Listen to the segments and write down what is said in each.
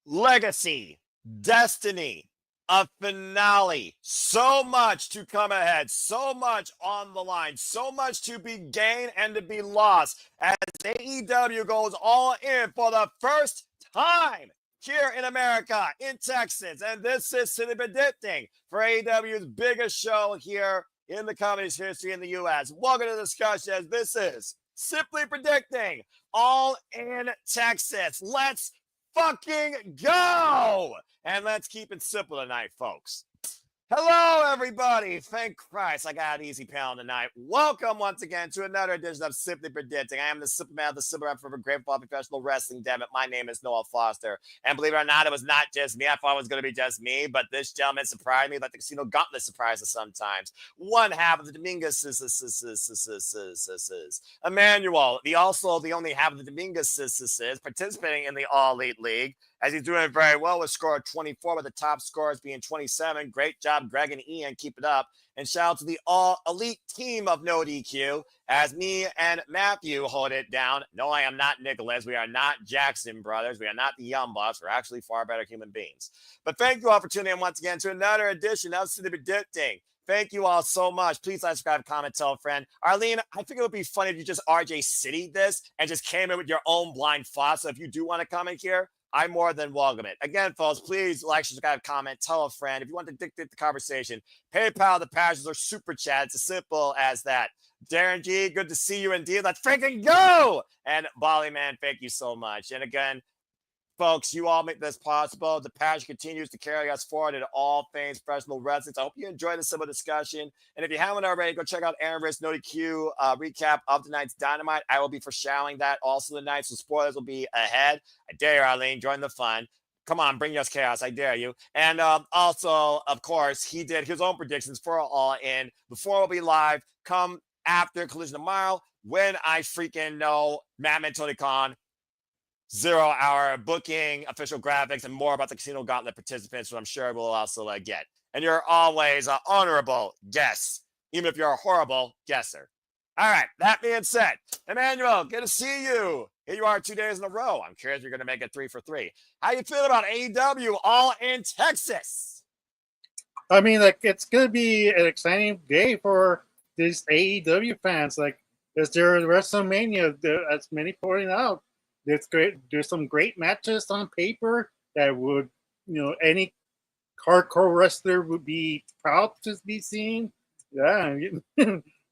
Legacy, Destiny, a finale. So much to come ahead, so much on the line, so much to be gained and to be lost as AEW goes all in for the first time here in America, in Texas. And this is City Predicting for AEW's biggest show here in the company's history in the U.S. Welcome to the discussion as this is Simply Predicting all in Texas. Let's fucking go! And let's keep it simple tonight, folks. Hello, everybody. Thank Christ I got an easy panel tonight. Welcome once again to another edition of Simply Predicting. I am the Simple Man of the Simple Man for Great Ball Professional Wrestling. Damn it, my name is Noah Foster. And believe it or not, it was not just me. I thought it was going to be just me, but this gentleman surprised me like the Casino Gauntlet surprises sometimes. One half of the Dominguez Emmanuel, the only half of the Dominguez is participating in the All Elite League, as he's doing very well with score of 24, with the top scores being 27. Great job, Greg and Ian. Keep it up. And shout out to the all-elite team of No DQ, as me and Matthew hold it down. No, I am not Nicholas. We are not Jackson Brothers. We are not the Young Bucks. We're actually far better human beings. But thank you all for tuning in once again to another edition of City Predicting. Thank you all so much. Please like, subscribe, comment, tell a friend. Arlene, I think it would be funny if you just RJ City this and just came in with your own blind thoughts. So if you do want to come in here, I more than welcome it. Again, folks, please like, subscribe, comment, tell a friend. If you want to dictate the conversation, PayPal, the passions, or Super Chat. It's as simple as that. Darren G, good to see you indeed. Let's freaking go! And Bali Man, thank you so much. And again, folks, you all make this possible. The passion continues to carry us forward in all things professional wrestling. So I hope you enjoyed the simple discussion. And if you haven't already, go check out Aaron Rick's No DQ recap of tonight's Dynamite. I will be foreshadowing that also tonight, so spoilers will be ahead. I dare you, Arlene, join the fun. Come on, bring us chaos. I dare you. And also, of course, he did his own predictions for All In. Before we'll be live, come after Collision tomorrow, when I freaking know Madman Tony Khan 0-hour booking, official graphics, and more about the Casino Gauntlet participants, which I'm sure we'll also get. And you're always an honorable guest, even if you're a horrible guesser. All right, that being said, Emmanuel, good to see you. Here you are 2 days in a row. I'm curious if you're going to make it 3 for 3. How you feel about AEW all in Texas? I mean, like, it's going to be an exciting day for these AEW fans. Like, as there is WrestleMania, as many pointing out, there's some great matches on paper that would, any hardcore wrestler would be proud to be seen. Yeah,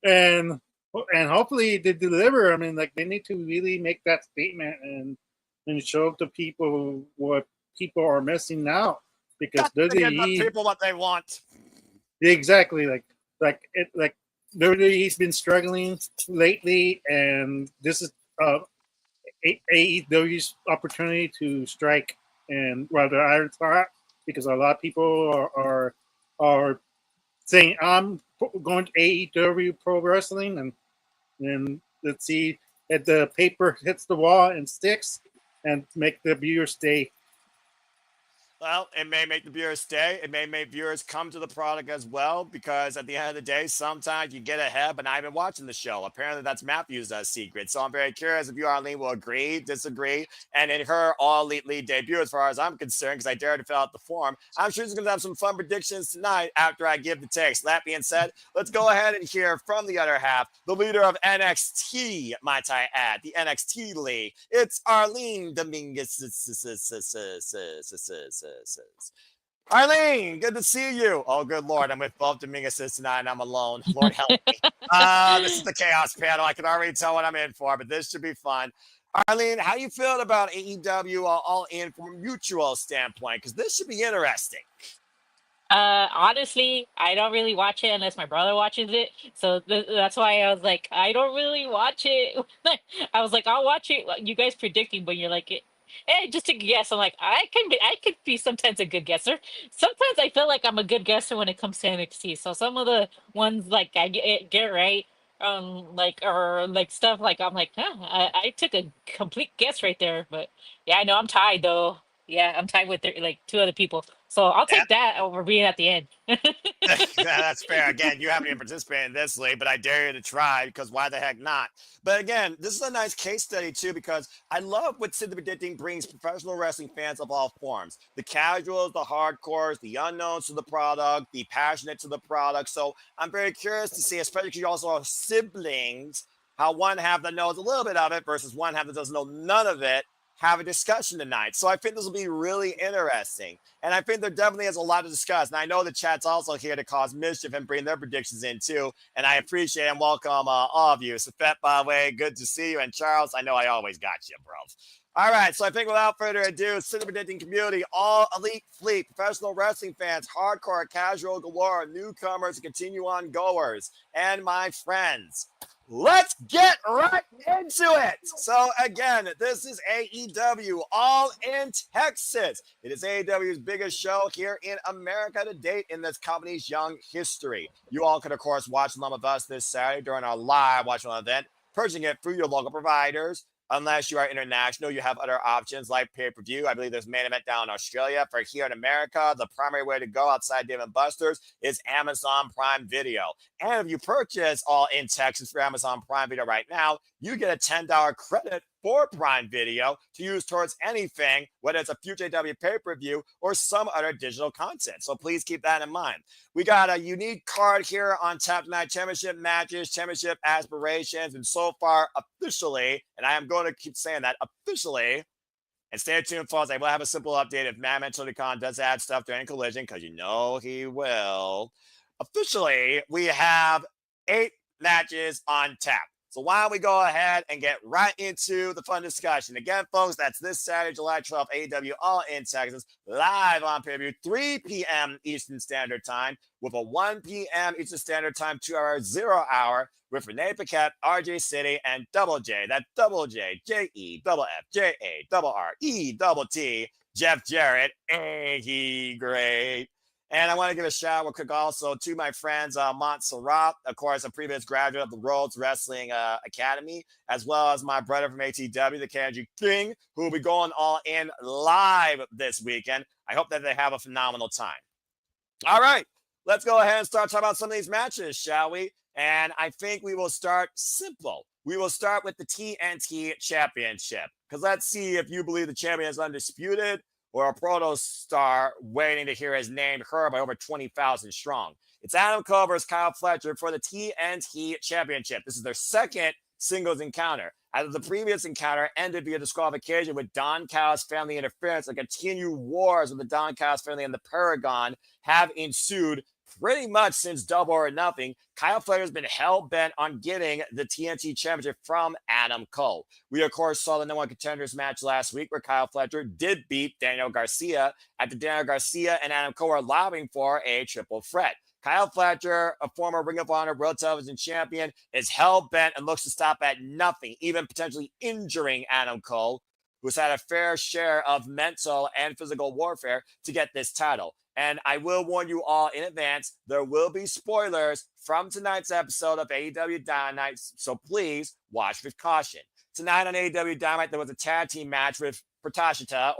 and hopefully they deliver. I mean, like, they need to really make that statement and show the people what people are missing now, because WWE people what they want. Exactly, like WWE's been struggling lately, and this is AEW's opportunity to strike and rather iron spot, because a lot of people are saying, I'm going to AEW Pro Wrestling, and let's see if the paper hits the wall and sticks and make the viewers stay. Well, it may make the viewers stay. It may make viewers come to the product as well, because at the end of the day, sometimes you get ahead, but not even watching the show. Apparently, that's Matthew's secret. So I'm very curious if you, Arlene, will agree, disagree, and in her All Elite League debut, as far as I'm concerned, because I dared to fill out the form, I'm sure she's going to have some fun predictions tonight after I give the text. That being said, let's go ahead and hear from the other half, the leader of NXT, might I add, the NXT League. It's Arlene Dominguez. Arlene, good to see you. Oh, good Lord, I'm with both Dominguez's tonight, and I'm alone. Lord help me. This is the Chaos Panel. I can already tell what I'm in for, but this should be fun. Arlene, how you feeling about AEW all in from a mutual standpoint? Because this should be interesting. Honestly, I don't really watch it unless my brother watches it. So that's why I was like, I don't really watch it. I was like, I'll watch it. You guys predicting, but you're like, hey, just a guess. I'm like, I could be sometimes a good guesser. Sometimes I feel like I'm a good guesser when it comes to NXT. So some of the ones like I get right, like, or like stuff like, I'm like, huh, I took a complete guess right there. But yeah, I know I'm tied though. Yeah, I'm tied with like 2 other people. So I'll take that over being at the end. That's fair. Again, you haven't even participated in this league, but I dare you to try because why the heck not? But again, this is a nice case study too because I love what Sid the Predicting brings professional wrestling fans of all forms: the casuals, the hardcores, the unknowns to the product, the passionate to the product. So I'm very curious to see, especially because you also have siblings, how one half that knows a little bit of it versus one half that doesn't know none of it. Have a discussion tonight. So I think this will be really interesting. And I think there definitely is a lot to discuss. And I know the chat's also here to cause mischief and bring their predictions in too. And I appreciate and welcome all of you. Safet, by the way, good to see you. And Charles, I know I always got you, bro. All right, so I think without further ado, City Predicting community, all elite fleet, professional wrestling fans, hardcore, casual galore, newcomers, and continue on goers, and my friends. Let's get right into it. So again, this is AEW All in Texas. It is AEW's biggest show here in America to date in this company's young history. You all can, of course, watch along with us this Saturday during our live watch along event, purchasing it through your local providers. Unless you are international, you have other options like pay-per-view. I believe there's Main Event down in Australia. For here in America, the primary way to go outside Dave & Buster's is Amazon Prime Video. And if you purchase All in Texas for Amazon Prime Video right now, you get a $10 credit for Prime Video to use towards anything, whether it's a future AEW pay-per-view or some other digital content. So please keep that in mind. We got a unique card here on tap tonight: championship matches, championship aspirations, and so far officially, and I am going to keep saying that officially, and stay tuned, folks. I will have a simple update if Madman Tony Khan does add stuff during Collision, because you know he will. Officially, we have 8 matches on tap. So why don't we go ahead and get right into the fun discussion. Again, folks, that's this Saturday, July 12th, AEW All in Texas, live on pay-per-view, 3 p.m. Eastern Standard Time, with a 1 p.m. Eastern Standard Time, 2 hour, 0 hour, with Renee Paquette, RJ City, and Double J. That Double J, J-E-F-F-J-A-R-E-T-T, Jeff Jarrett. Ain't he great? And I want to give a shout out quick also to my friends, Montserrat, of course, a previous graduate of the Rhodes Wrestling Academy, as well as my brother from ATW, the Kanji King, who will be going all in live this weekend. I hope that they have a phenomenal time. All right, let's go ahead and start talking about some of these matches, shall we? And I think we will start simple. We will start with the TNT Championship, because let's see if you believe the champion is undisputed or a proto star waiting to hear his name heard by over 20,000 strong. It's Adam Cole versus Kyle Fletcher for the TNT Championship. This is their second singles encounter. As the previous encounter ended via disqualification with Don Callis family interference, and continued wars with the Don Callis family and the Paragon have ensued pretty much since Double or Nothing. Kyle Fletcher has been hell-bent on getting the TNT Championship from Adam Cole. We, of course, saw the No. 1 Contenders match last week where Kyle Fletcher did beat Daniel Garcia after Daniel Garcia and Adam Cole are lobbying for a triple threat. Kyle Fletcher, a former Ring of Honor World Television Champion, is hell-bent and looks to stop at nothing, even potentially injuring Adam Cole, who's had a fair share of mental and physical warfare to get this title. And I will warn you all in advance, there will be spoilers from tonight's episode of AEW Dynamite, so please watch with caution. Tonight on AEW Dynamite, there was a tag team match with Protashita,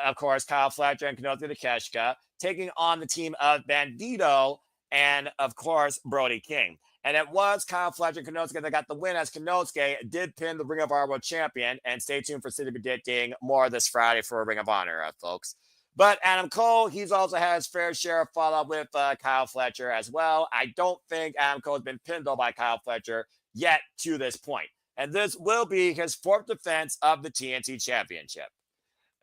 of course, Kyle Fletcher and Kenosuke Takeshita, taking on the team of Bandito and, of course, Brody King. And it was Kyle Fletcher and Kenosuke that got the win, as Kenosuke did pin the Ring of Honor World Champion. And stay tuned for City Predicting more this Friday for Ring of Honor, folks. But Adam Cole, he's also had his fair share of fallout with Kyle Fletcher as well. I don't think Adam Cole has been pinned by Kyle Fletcher yet to this point. And this will be his 4th defense of the TNT Championship.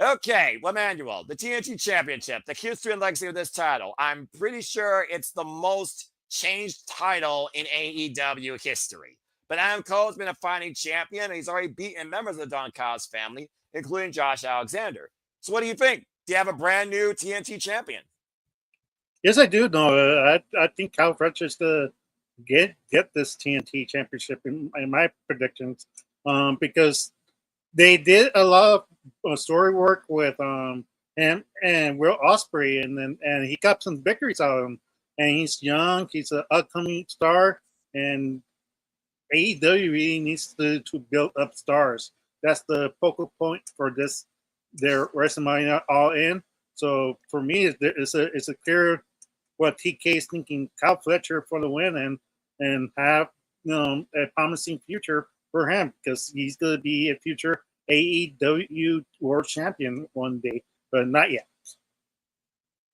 Okay, Emmanuel, the TNT Championship, the history and legacy of this title. I'm pretty sure it's the most changed title in AEW history. But Adam Cole has been a fighting champion, and he's already beaten members of the Don Callis family, including Josh Alexander. So what do you think? Do you have a brand new TNT champion? Yes, I do. No, I think Kyle Fletcher's to get this TNT championship in my predictions, because they did a lot of story work with him and Will Ospreay, and he got some victories out of him. And he's young, he's an upcoming star, and AEW really needs to build up stars. That's the focal point for this their WrestleMania All In. So for me, it's a clear what TK is thinking. Kyle Fletcher for the win and have a promising future for him because he's going to be a future AEW World Champion one day, but not yet.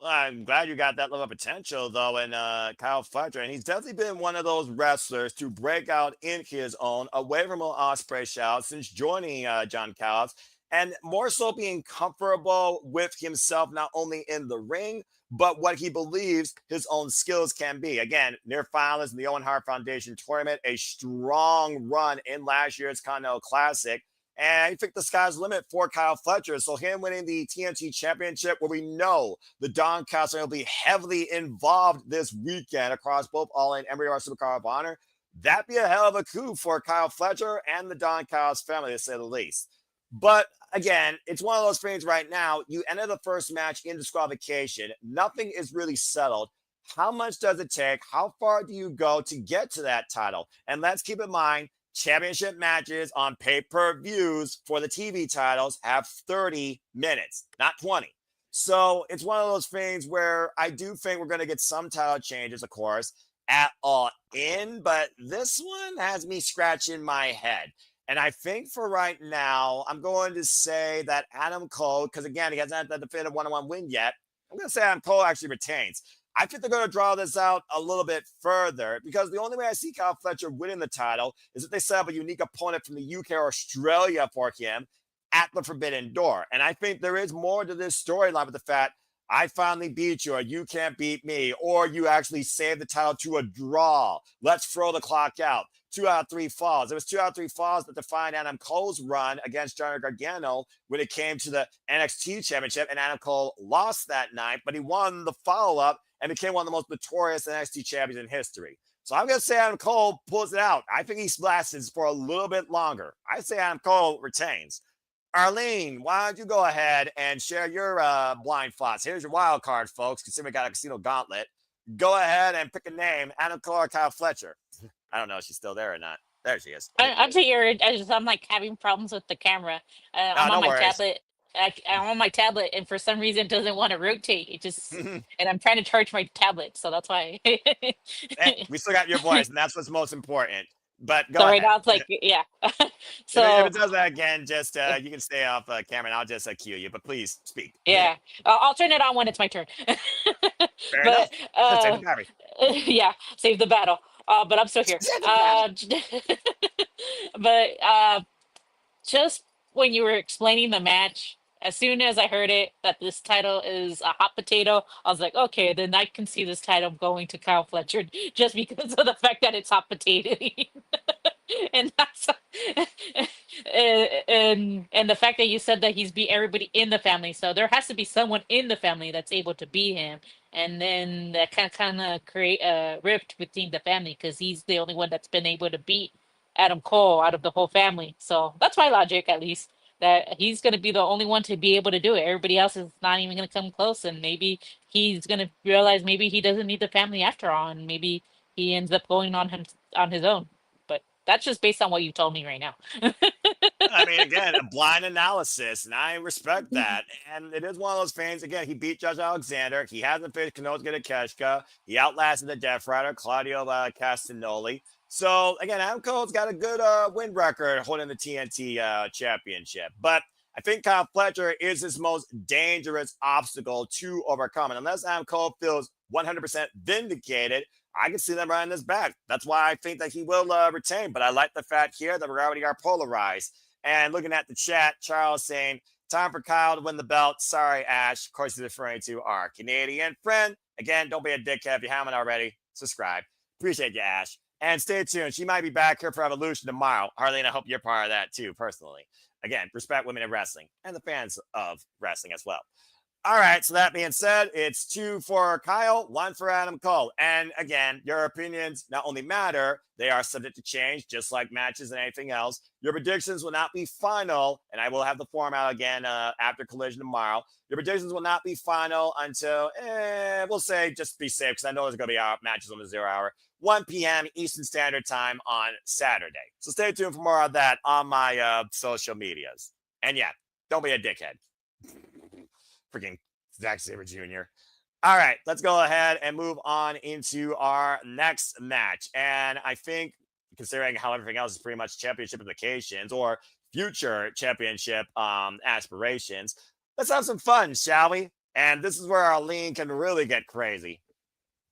Well, I'm glad you got that level of potential, though, in Kyle Fletcher. And he's definitely been one of those wrestlers to break out in his own, away from Osprey shout since joining John Callis, and more so being comfortable with himself, not only in the ring, but what he believes his own skills can be. Again, near finalist in the Owen Hart Foundation tournament, a strong run in last year's Continental Classic. And I think the sky's the limit for Kyle Fletcher. So him winning the TNT Championship, where we know the Don Castle will be heavily involved this weekend across both All In and Ring Supercard of Honor, that'd be a hell of a coup for Kyle Fletcher and the Don Callis family, to say the least. But again, it's one of those things right now. You enter the first match in disqualification. Nothing is really settled. How much does it take? How far do you go to get to that title? And let's keep in mind, championship matches on pay-per-views for the TV titles have 30 minutes, not 20. So it's one of those things where I do think we're going to get some title changes, of course, at All In, but this one has me scratching my head. And I think for right now, I'm going to say that Adam Cole, because again, he hasn't had that definitive one-on-one win yet. I'm going to say Adam Cole actually retains. I think they're going to draw this out a little bit further because the only way I see Kyle Fletcher winning the title is if they set up a unique opponent from the UK or Australia for him at the Forbidden Door. And I think there is more to this storyline with the fact I finally beat you or you can't beat me, or you actually saved the title to a draw. Let's throw the clock out. 2 out of 3 falls. It was 2 out of 3 falls that defined Adam Cole's run against Johnny Gargano when it came to the NXT Championship, and Adam Cole lost that night, but he won the follow-up and became one of the most notorious NXT champions in history. So I'm going to say Adam Cole pulls it out. I think he lasts for a little bit longer. I say Adam Cole retains. Arlene, why don't you go ahead and share your blind thoughts? Here's your wild card, folks. Considering we got a casino gauntlet. Go ahead and pick a name, Adam Cole or Kyle Fletcher. I don't know if she's still there or not. There she is. I'm here. I'm like having problems with the camera. I'm on no my worries. tablet. I'm on my tablet, and for some reason, it doesn't want to rotate. It just, and I'm trying to charge my tablet, so that's why. We still got your voice, and that's what's most important. But go So ahead. right now it's like, yeah. So if it does that again, just you can stay off camera, and I'll just cue you. But please speak. yeah, I'll turn it on when it's my turn. Fair But enough. Save the battery. yeah, save the battle. But I'm still here. Save the battle. But just when you were explaining the match, as soon as I heard it that this title is a hot potato, I was like, okay, then I can see this title going to Kyle Fletcher just because of the fact that it's hot potato. And that's and the fact that you said that he's beat everybody in the family, so there has to be someone in the family that's able to beat him, and then that can kind of create a rift within the family because he's the only one that's been able to beat Adam Cole out of the whole family. So that's my logic, at least, that he's going to be the only one to be able to do it. Everybody else is not even going to come close, and maybe he's going to realize maybe he doesn't need the family after all, and maybe he ends up going on his own. But that's just based on what you told me right now. I mean, again, a blind analysis, and I respect that. And it is one of those things. Again, he beat Judge Alexander. He hasn't faced Konosuke Takeshita. He outlasted the Death Rider, Claudio Castagnoli. So, again, Adam Cole's got a good win record holding the TNT championship. But I think Kyle Fletcher is his most dangerous obstacle to overcome. And unless Adam Cole feels 100% vindicated, I can see them running this back. That's why I think that he will retain. But I like the fact here that we already are polarized. And looking at the chat, Charles saying, time for Kyle to win the belt. Sorry, Ash. Of course, he's referring to our Canadian friend. Again, don't be a dickhead if you haven't already. Subscribe. Appreciate you, Ash. And stay tuned. She might be back here for Evolution tomorrow. Harleen, I hope you're part of that too, personally. Again, respect women in wrestling and the fans of wrestling as well. All right, so that being said, it's 2 for Kyle, 1 for Adam Cole. And again, your opinions not only matter, they are subject to change, just like matches and anything else. Your predictions will not be final, and I will have the format again after Collision tomorrow. Your predictions will not be final until, we'll say, just be safe, because I know there's going to be matches on the 0 hour, 1 p.m. Eastern Standard Time on Saturday. So stay tuned for more of that on my social medias. And yeah, don't be a dickhead. Freaking Zack Sabre Jr. All right, let's go ahead and move on into our next match. And I think, considering how everything else is pretty much championship implications or future championship aspirations, let's have some fun, shall we? And this is where our lean can really get crazy,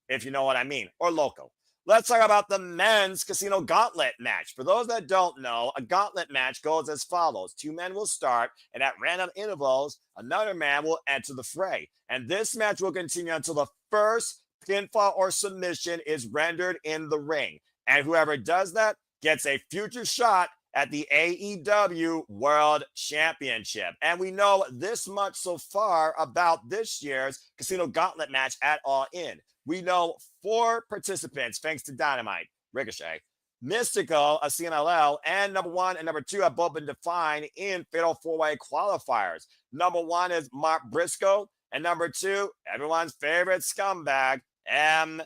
if you know what I mean, or local. Let's talk about the men's casino gauntlet match. For those that don't know, a gauntlet match goes as follows. Two men will start, and at random intervals, another man will enter the fray. And this match will continue until the first pinfall or submission is rendered in the ring. And whoever does that gets a future shot at the AEW World Championship. And we know this much so far about this year's casino gauntlet match at All In. We know 4 participants, thanks to Dynamite, Ricochet, Mystical, a CMLL, and number 1 and number 2 have both been defined in Fatal 4-Way qualifiers. Number 1 is Mark Briscoe, and number 2, everyone's favorite scumbag, MJF.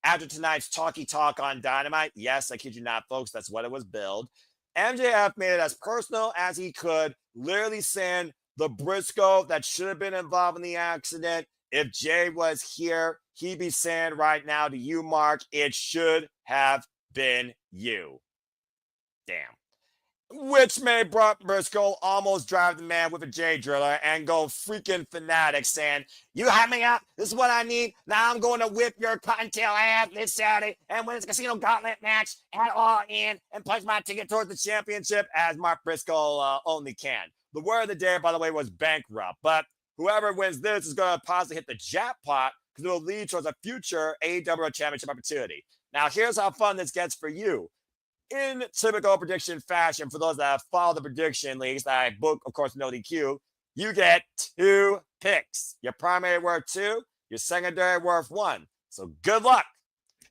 After tonight's talky talk on Dynamite, yes, I kid you not, folks, that's what it was billed. MJF made it as personal as he could, literally saying the Briscoe that should have been involved in the accident. If Jay was here, he'd be saying right now to you, Mark, it should have been you. Damn. Which made Brock Briscoe almost drive the man with a J driller and go freaking fanatic, saying, "You have me up. This is what I need. Now I'm going to whip your cottontail ass this Saturday and win this casino gauntlet match at All In and place my ticket towards the championship as Mark Briscoe only can." The word of the day, by the way, was bankrupt, but whoever wins this is going to possibly hit the jackpot because it will lead towards a future AEW Championship opportunity. Now, here's how fun this gets for you. In typical prediction fashion, for those that have followed the prediction leagues that I book, of course, no DQ, you get 2 picks. Your primary worth 2, your secondary worth 1. So good luck.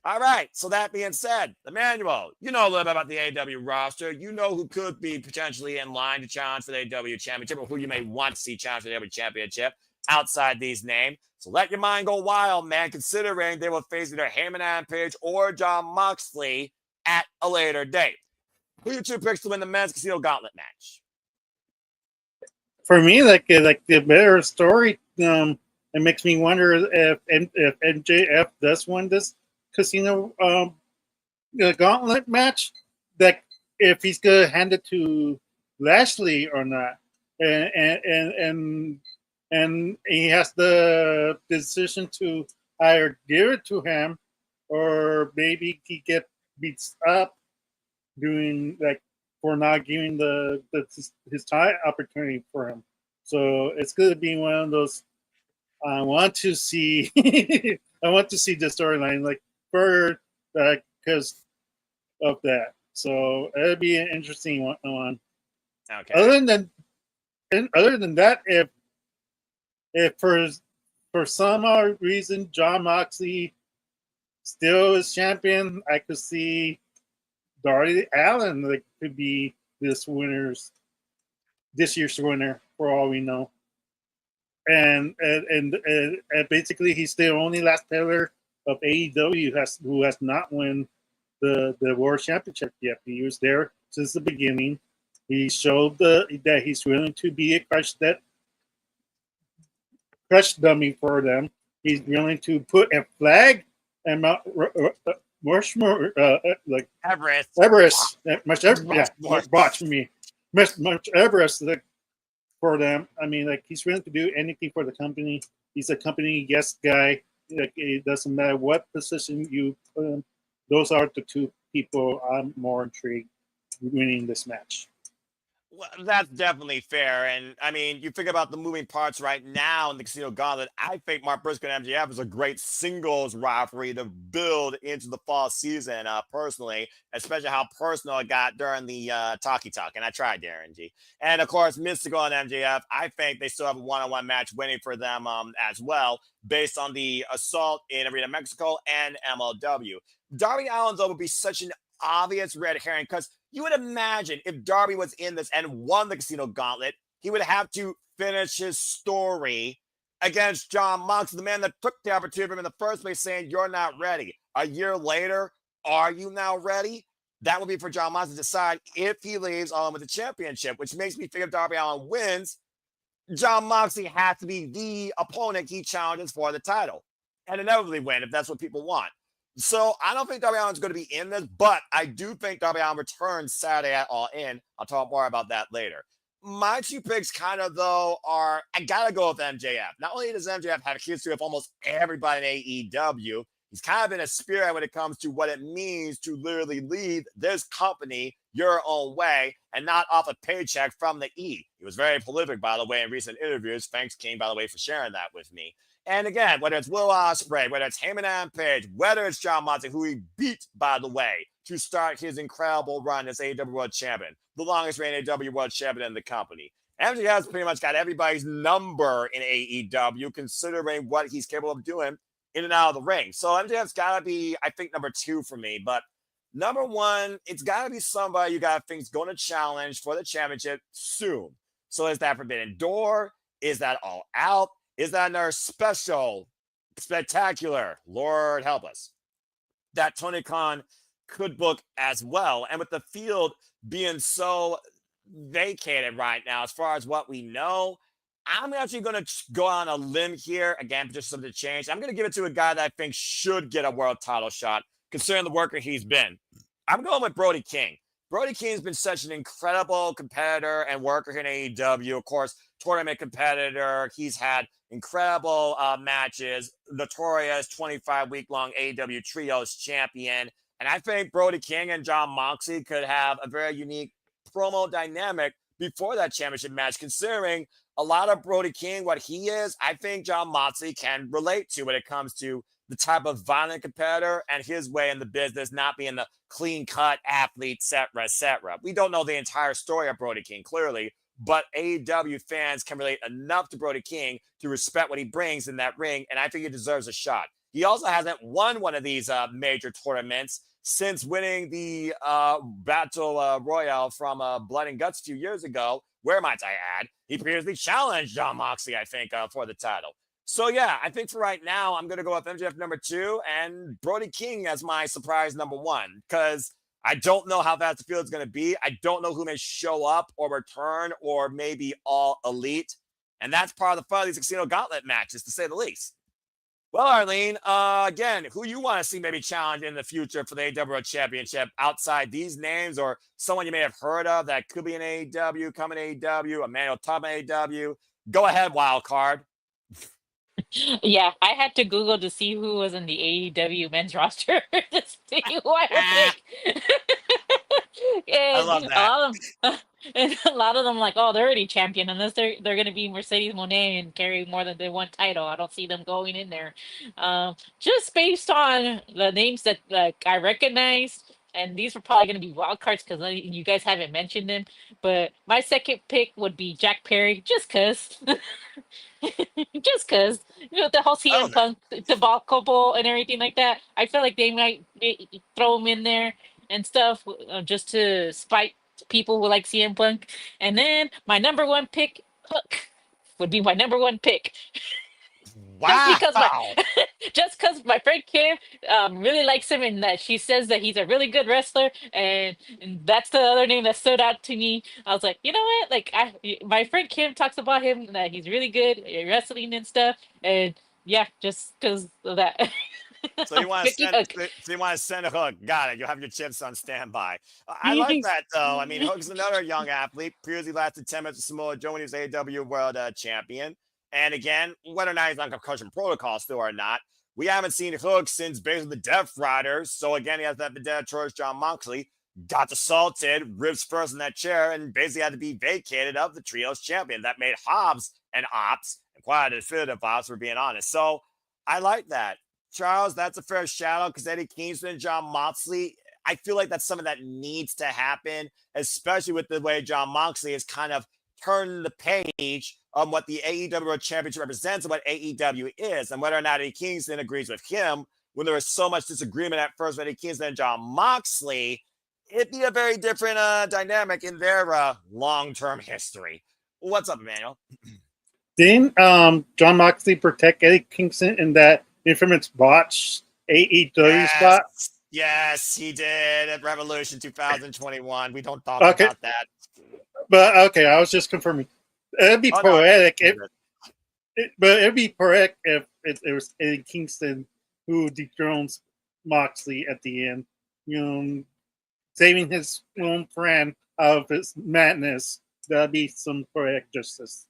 All right, so that being said, Emmanuel, you know a little bit about the AEW roster. You know who could be potentially in line to challenge for the AEW Championship or who you may want to see challenge for the AEW Championship outside these names. So let your mind go wild, man, considering they will face either Heyman Adam Page or Jon Moxley at a later date. Who are your 2 picks to win the men's casino gauntlet match? For me, like the better story, it makes me wonder if MJF does win this casino gauntlet match, that if he's gonna hand it to Lashley or not, and he has the decision to either give it to him or maybe he get beats up doing like for not giving his tie opportunity for him. So it's gonna be one of those. I want to see the storyline like further because of that. So it'd be an interesting one. Okay. Other than that, if for some odd reason Jon Moxley still is champion, I could see Darby Allin like could be this year's winner for all we know. And basically he's the only last pillar of AEW who has not won the World Championship yet. He was there since the beginning. He showed that he's willing to be a crush dummy for them. He's willing to put a flag and Mount Rushmore, like Everest, much botch for me, much Everest for them. I mean, like he's willing to do anything for the company. He's a company yes guy. Like it doesn't matter what position you put him. Those are the 2 people I'm more intrigued winning this match. Well, that's definitely fair. And I mean, you think about the moving parts right now in the casino gauntlet. I think Mark Briscoe and MJF is a great singles rivalry to build into the fall season, personally, especially how personal it got during the talkie talk. And I tried, Darren G. And of course, Mystical and MJF, I think they still have a one-on-one match waiting for them as well, based on the assault in Arena Mexico and MLW. Darby Allin, though, would be such an obvious red herring because you would imagine if Darby was in this and won the casino gauntlet, he would have to finish his story against Jon Moxley, the man that took the opportunity from him in the first place, saying, "You're not ready." A year later, are you now ready? That would be for Jon Moxley to decide if he leaves on with the championship, which makes me think if Darby Allin wins, John Moxley has to be the opponent he challenges for the title and inevitably win if that's what people want. So I don't think Darby Allin's going to be in this, but I do think Darby Allin returns Saturday at All In. I'll talk more about that later. My two picks kind of, though, are I got to go with MJF. Not only does MJF have a history with almost everybody in AEW, he's kind of been a spirit when it comes to what it means to literally lead this company your own way and not off a paycheck from the E. He was very prolific, by the way, in recent interviews. Thanks, King, by the way, for sharing that with me. And again, whether it's Will Ospreay, whether it's Heyman and Page, whether it's John Moxley, who he beat, by the way, to start his incredible run as AEW World Champion, the longest reigning AEW World Champion in the company. MJF's pretty much got everybody's number in AEW, considering what he's capable of doing in and out of the ring. So MJF's got to be, I think, number 2 for me. But number 1, it's got to be somebody you got to think is going to challenge for the championship soon. So is that Forbidden Door? Is that All Out? Is that another special, spectacular, Lord help us, that Tony Khan could book as well? And with the field being so vacated right now, as far as what we know, I'm actually going to go on a limb here. Again, just something to change. I'm going to give it to a guy that I think should get a world title shot, considering the worker he's been. I'm going with Brody King. Brody King's been such an incredible competitor and worker in AEW. Of course, tournament competitor. He's had incredible matches. Notorious 25-week-long AEW Trios champion. And I think Brody King and John Moxley could have a very unique promo dynamic before that championship match, considering a lot of Brody King, what he is, I think John Moxley can relate to when it comes to the type of violent competitor and his way in the business, not being the clean-cut athlete, etc., etc. We don't know the entire story of Brody King, clearly, but AEW fans can relate enough to Brody King to respect what he brings in that ring, and I think he deserves a shot. He also hasn't won one of these major tournaments since winning the Battle Royale from Blood and Guts a few years ago, where, might I add, he previously challenged John Moxley, I think, for the title. So, yeah, I think for right now, I'm going to go with MJF number 2 and Brody King as my surprise number 1, because I don't know how fast the field is going to be. I don't know who may show up or return or maybe all elite. And that's part of the fun of these Casino Gauntlet matches, to say the least. Well, Arlene, again, who you want to see maybe challenge in the future for the AEW World Championship outside these names, or someone you may have heard of that could be an AEW, coming AEW, a manual top AEW? Go ahead, wild card. Yeah, I had to Google to see who was in the AEW men's roster to see who I would pick. I love that. And a lot of them like, oh, they're already champion unless they're gonna be Mercedes Moné and carry more than the one title. I don't see them going in there. Just based on the names that like I recognize, and these were probably gonna be wild cards because you guys haven't mentioned them. But my second pick would be Jack Perry, just cause. Just because the whole CM Punk debacle and everything like that, I feel like they might throw him in there and stuff just to spite people who like CM Punk. And then my number 1 pick, Hook, would be my number 1 pick. Wow. Just because my friend Kim really likes him and that she says that he's a really good wrestler, and that's the other name that stood out to me. I was like, you know what? Like, my friend Kim talks about him that he's really good at wrestling and stuff, and yeah, just because of that. So you want to send a Hook? Got it. You'll have your chips on standby. I like that though. I mean, Hook's another young athlete. Previously lasted 10 minutes with Samoa Joe when he was AEW World Champion. And again, whether or not he's on concussion protocol still or not, we haven't seen Hook since basically the Death Riders. So again, he has that vendetta towards John Moxley. Got assaulted, ribs first in that chair, and basically had to be vacated of the Trios champion. That made Hobbs an ops, and quite a definitive ops, for being honest. So I like that. Charles, that's a fair shout out because Eddie Kingston and John Moxley, I feel like that's something that needs to happen, especially with the way John Moxley has kind of turned the page on what the AEW World Championship represents and what AEW is, and whether or not Eddie Kingston agrees with him when there was so much disagreement at first with Eddie Kingston and John Moxley. It'd be a very different dynamic in their long-term history. What's up, Emmanuel? Didn't John Moxley protect Eddie Kingston in that infamous botch AEW spot? Yes, he did at Revolution 2021. We don't talk about that. But okay, I was just confirming. It'd be Oh, no, poetic, it's but it'd be poetic if it was Eddie Kingston who dethrones Moxley at the end. You know, saving his own friend out of his madness. That'd be some poetic justice.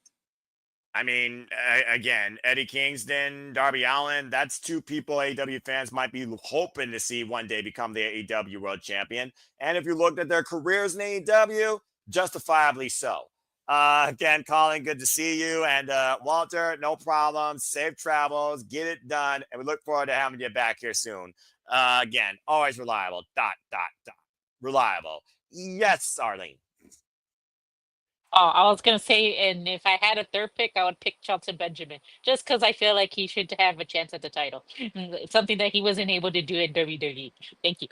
I mean, again, Eddie Kingston, Darby Allin, that's two people AEW fans might be hoping to see one day become the AEW World Champion. And if you looked at their careers in AEW, justifiably so. Again, Colin, good to see you. And Walter, no problem. Safe travels. Get it done. And we look forward to having you back here soon. Again, always reliable. ... Reliable. Yes, Arlene. Oh, I was gonna say, and if I had a third pick, I would pick Shelton Benjamin, just because I feel like he should have a chance at the title. It's something that he wasn't able to do in WWE. Thank you.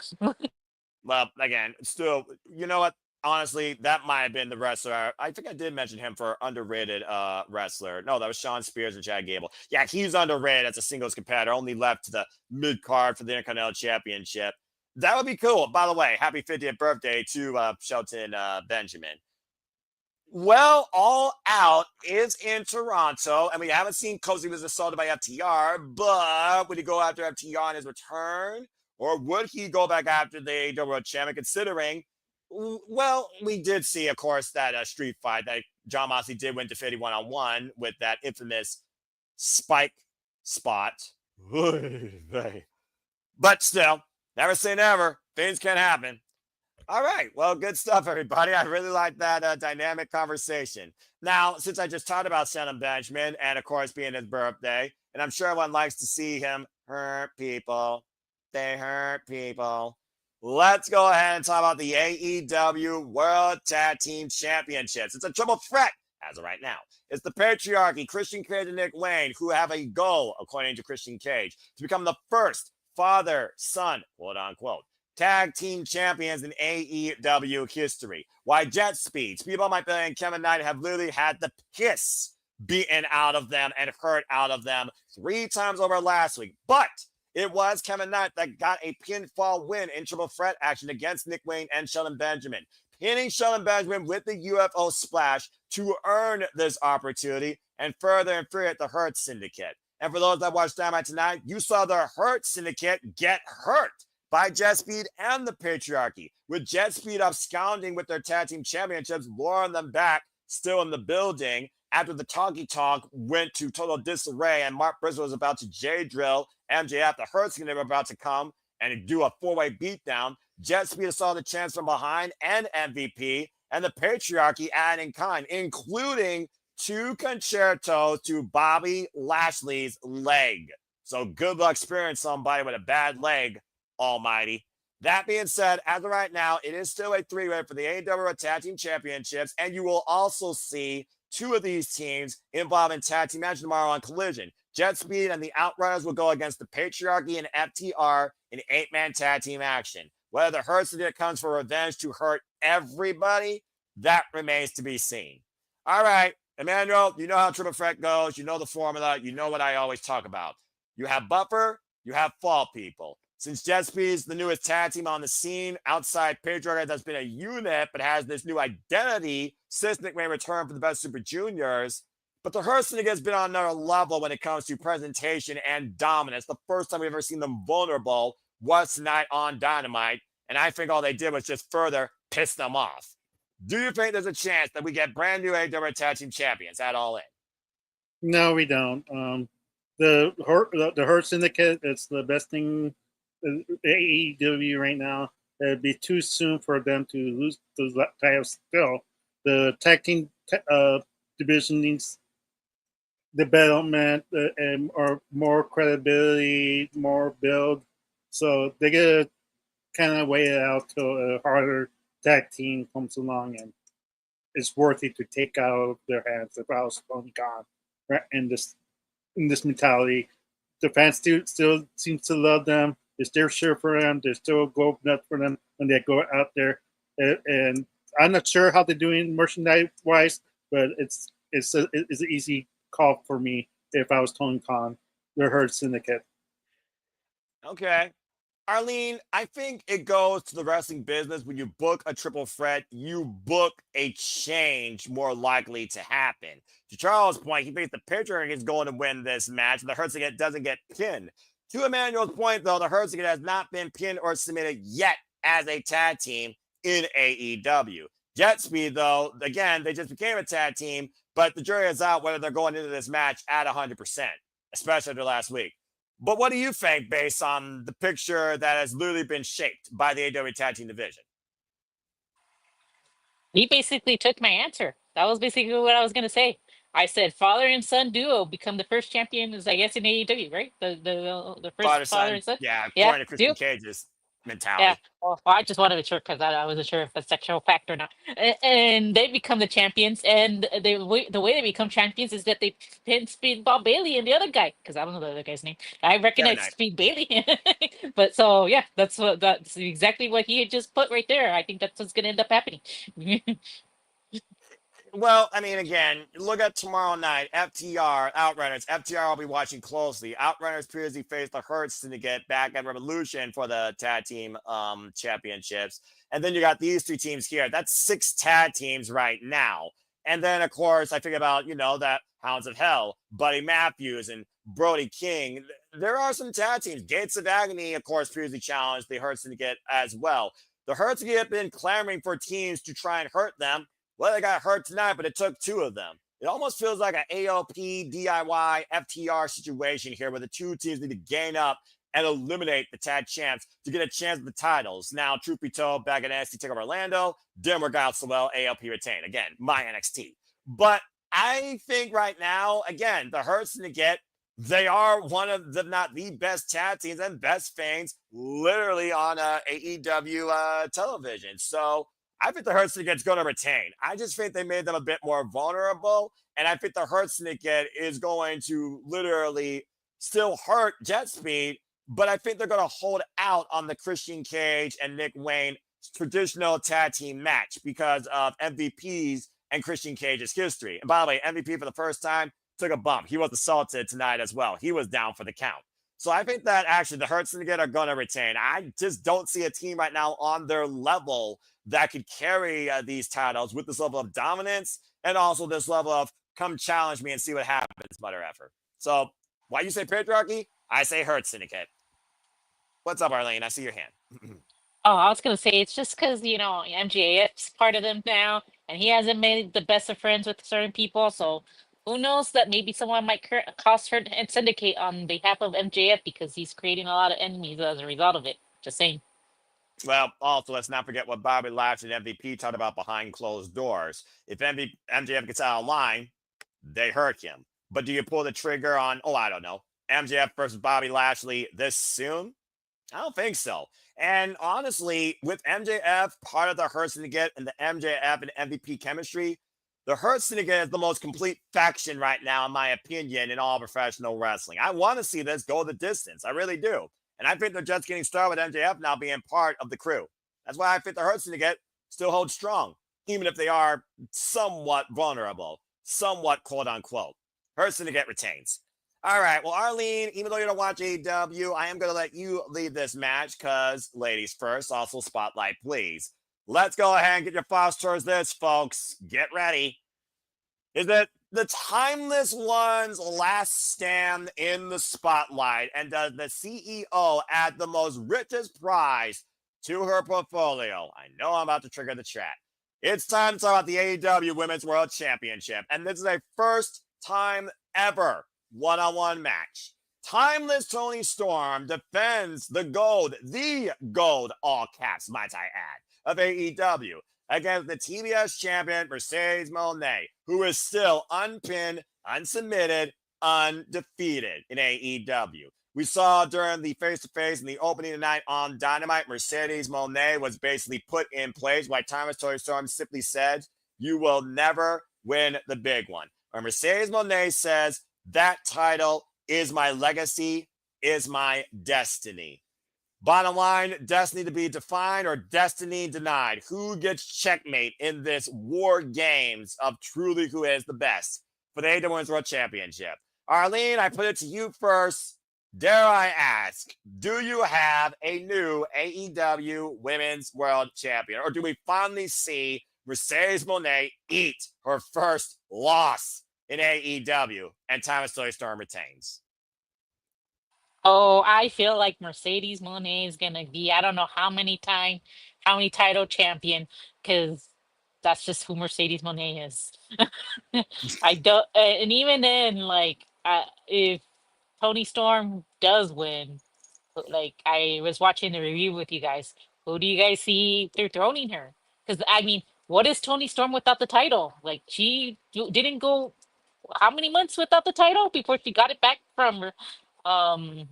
Well, again, still, you know what? Honestly, that might have been the wrestler. I think I did mention him for underrated wrestler. No, that was Sean Spears and Chad Gable. Yeah, he's underrated as a singles competitor. Only left to the mid card for the Intercontinental Championship. That would be cool. By the way, happy 50th birthday to Shelton Benjamin. Well, All Out is in Toronto, and we haven't seen Cozy was assaulted by FTR, but would he go after FTR on his return? Or would he go back after the AEW World Champion, considering, well, we did see, of course, that street fight that John Moxley did win to 51-on-1 with that infamous spike spot. But still, never say never. Things can happen. All right. Well, good stuff, everybody. I really like that dynamic conversation. Now, since I just talked about Shelton Benjamin and, of course, being his birthday, and I'm sure everyone likes to see him hurt people. They hurt people. Let's go ahead and talk about the AEW World Tag Team Championships. It's a triple threat as of right now. It's the Patriarchy, Christian Cage and Nick Wayne, who have a goal, according to Christian Cage, to become the first father-son, quote unquote, tag team champions in AEW history. Why Jet Speed, Speedball Mike Bailey, and Kevin Knight have literally had the piss beaten out of them and hurt out of them 3 times over last week. But it was Kevin Knight that got a pinfall win in triple threat action against Nick Wayne and Shelton Benjamin, pinning Shelton Benjamin with the UFO splash to earn this opportunity and further infuriate the Hurt Syndicate. And for those that watched Dynamite tonight, you saw the Hurt Syndicate get hurt by Jet Speed and the Patriarchy, with Jet Speed absconding with their tag team championships, luring them back, still in the building, after the talkie talk went to total disarray and Mark Briscoe was about to J-drill MJF. The Hurt Syndicate were about to come and do a 4-way beatdown. Jet Speed saw the chance from behind and MVP, and the Patriarchy adding kind, including 2 concertos to Bobby Lashley's leg. So good luck spearing somebody with a bad leg, Almighty. That being said, as of right now, it is still a 3-way for the AEW Tag Team Championships, and you will also see 2 of these teams involved in tag team match tomorrow on Collision. Jet Speed and the Outriders will go against the Patriarchy and FTR in 8-man tag team action. Whether the Hurt Syndicate comes for revenge to hurt everybody, that remains to be seen. All right, Emmanuel, you know how Triple Threat goes. You know the formula. You know what I always talk about. You have Buffer, you have Fall People. Since Jet Speed is the newest tag team on the scene, outside Patriarchy that's been a unit but has this new identity, since Nick Wayne returned for the Best Super Juniors. But the Hurt Syndicate has been on another level when it comes to presentation and dominance. The first time we've ever seen them vulnerable was tonight on Dynamite, and I think all they did was just further piss them off. Do you think there's a chance that we get brand new AEW Tag Team Champions at All In? No, we don't. The Hurt Syndicate, it's the best thing AEW right now. It'd be too soon for them to lose those titles still. The tag team division needs development and or more credibility, more build. So they gotta kind of wait it out till a harder tag team comes along and it's worthy to take out of their hands. If I was Tony Khan, right, in this mentality, the fans still seems to love them. They still cheer for them. They still go nuts for them when they go out there. And I'm not sure how they're doing merchandise wise, but it's an easy call for me if I was Tony Khan. The Hurt Syndicate. Okay. Arlene, I think it goes to the wrestling business. When you book a triple threat, you book a change more likely to happen. To Charles' point, he thinks the picture is going to win this match. The Hertzogate doesn't get pinned. To Emmanuel's point, though, the Hertzogate has not been pinned or submitted yet as a tag team in AEW. Jet Speed, though, again, they just became a tag team, but the jury is out whether they're going into this match at 100%, especially after last week. But what do you think based on the picture that has literally been shaped by the AEW tag team division? He basically took my answer. That was basically what I was gonna say. I said father and son duo become the first champions, I guess, in AEW, right? The first Father father son, and son. yeah, Yeah, according to Christian duo. Cage's Yeah. mentality. Well, I just wanted to sure because I wasn't sure if that's sexual fact or not. And they become the champions, and the way they become champions is that they pin Speed Bob Bailey and the other guy because I don't know the other guy's name. I Kevin recognize Knight. Speed Bailey, but so yeah, that's exactly what he had just put right there. I think that's what's gonna end up happening. Well, I mean, again, look at tomorrow night. FTR, Outrunners. FTR I'll be watching closely. Outrunners previously faced the Hurt Syndicate back at Revolution for the tag team championships. And then you got these three teams here. That's 6 tag teams right now. And then, of course, I think about, that Hounds of Hell, Buddy Matthews, and Brody King. There are some tag teams. Gates of Agony, of course, previously challenged the Hurt Syndicate as well. The Hurt Syndicate have been clamoring for teams to try and hurt them. Well, they got hurt tonight, but it took 2 of them. It almost feels like an AOP, DIY, FTR situation here where the 2 teams need to gain up and eliminate the tag champs to get a chance at the titles. Now, truth be told, back at NXT TakeOver Orlando, didn't work out so well. AOP retained. Again, my NXT. But I think right now, again, the Hurt Syndicate, they are one of the, not the best tag teams and best fans literally on AEW television. So I think the Hurt Syndicate is going to retain. I just think they made them a bit more vulnerable. And I think the Hurt Syndicate is going to literally still hurt Jet Speed, but I think they're going to hold out on the Christian Cage and Nick Wayne traditional tag team match because of MVP's and Christian Cage's history. And by the way, MVP for the first time took a bump. He was assaulted tonight as well. He was down for the count. So I think that actually the Hurt Syndicate are going to retain. I just don't see a team right now on their level that could carry these titles with this level of dominance and also this level of come challenge me and see what happens, mother effer. So why you say patriarchy? I say Hurt Syndicate. What's up, Arlene? I see your hand. Oh, I was gonna say it's just because MJF's part of them now, and he hasn't made the best of friends with certain people. So who knows that maybe someone might cost her and syndicate on behalf of MJF because he's creating a lot of enemies as a result of it. Just saying. Well, also, let's not forget what Bobby Lashley and MVP talked about behind closed doors. If MJF gets out of line, they hurt him. But do you pull the trigger on, I don't know, MJF versus Bobby Lashley this soon? I don't think so. And honestly, with MJF, part of the Hurt Syndicate and the MJF and MVP chemistry, the Hurt Syndicate is the most complete faction right now, in my opinion, in all professional wrestling. I want to see this go the distance. I really do. And I think they're just getting started with MJF now being part of the crew. That's why I think the Hurt Syndicate still holds strong, even if they are somewhat vulnerable, somewhat quote unquote. Hurt Syndicate retains. All right. Well, Arlene, even though you don't watch AEW, I am going to let you lead this match because ladies first, also spotlight, please. Let's go ahead and get your thoughts towards this, folks. Get ready. Is it the Timeless One's last stand in the spotlight? And does the CEO add the most richest prize to her portfolio? I know I'm about to trigger the chat. It's time to talk about the AEW Women's World Championship. And this is a first time ever one-on-one match. Timeless Tony Storm defends the gold, all caps, might I add, of AEW against the TBS champion Mercedes Moné, who is still unpinned, unsubmitted, undefeated in AEW. We saw during the face-to-face in the opening tonight on Dynamite, Mercedes Moné was basically put in place by Timeless Tony Storm simply said, you will never win the big one. Or Mercedes Moné says, that title is my legacy, is my destiny. Bottom line, destiny to be defined or destiny denied. Who gets checkmate in this war games of truly who is the best for the AEW Women's World Championship? Arlene, I put it to you first. dare I ask, do you have a new AEW Women's World Champion? Or do we finally see Mercedes Moné eat her first loss in AEW and Thomas Joy Storm retains? Oh, I feel like Mercedes Monet is gonna be, I don't know how many title champion, because that's just who Mercedes Monet is. I don't, and even then, like, if Tony Storm does win, like I was watching the review with you guys, who do you guys see they're throning her? Because I mean, what is Tony Storm without the title? Like didn't go how many months without the title before she got it back from um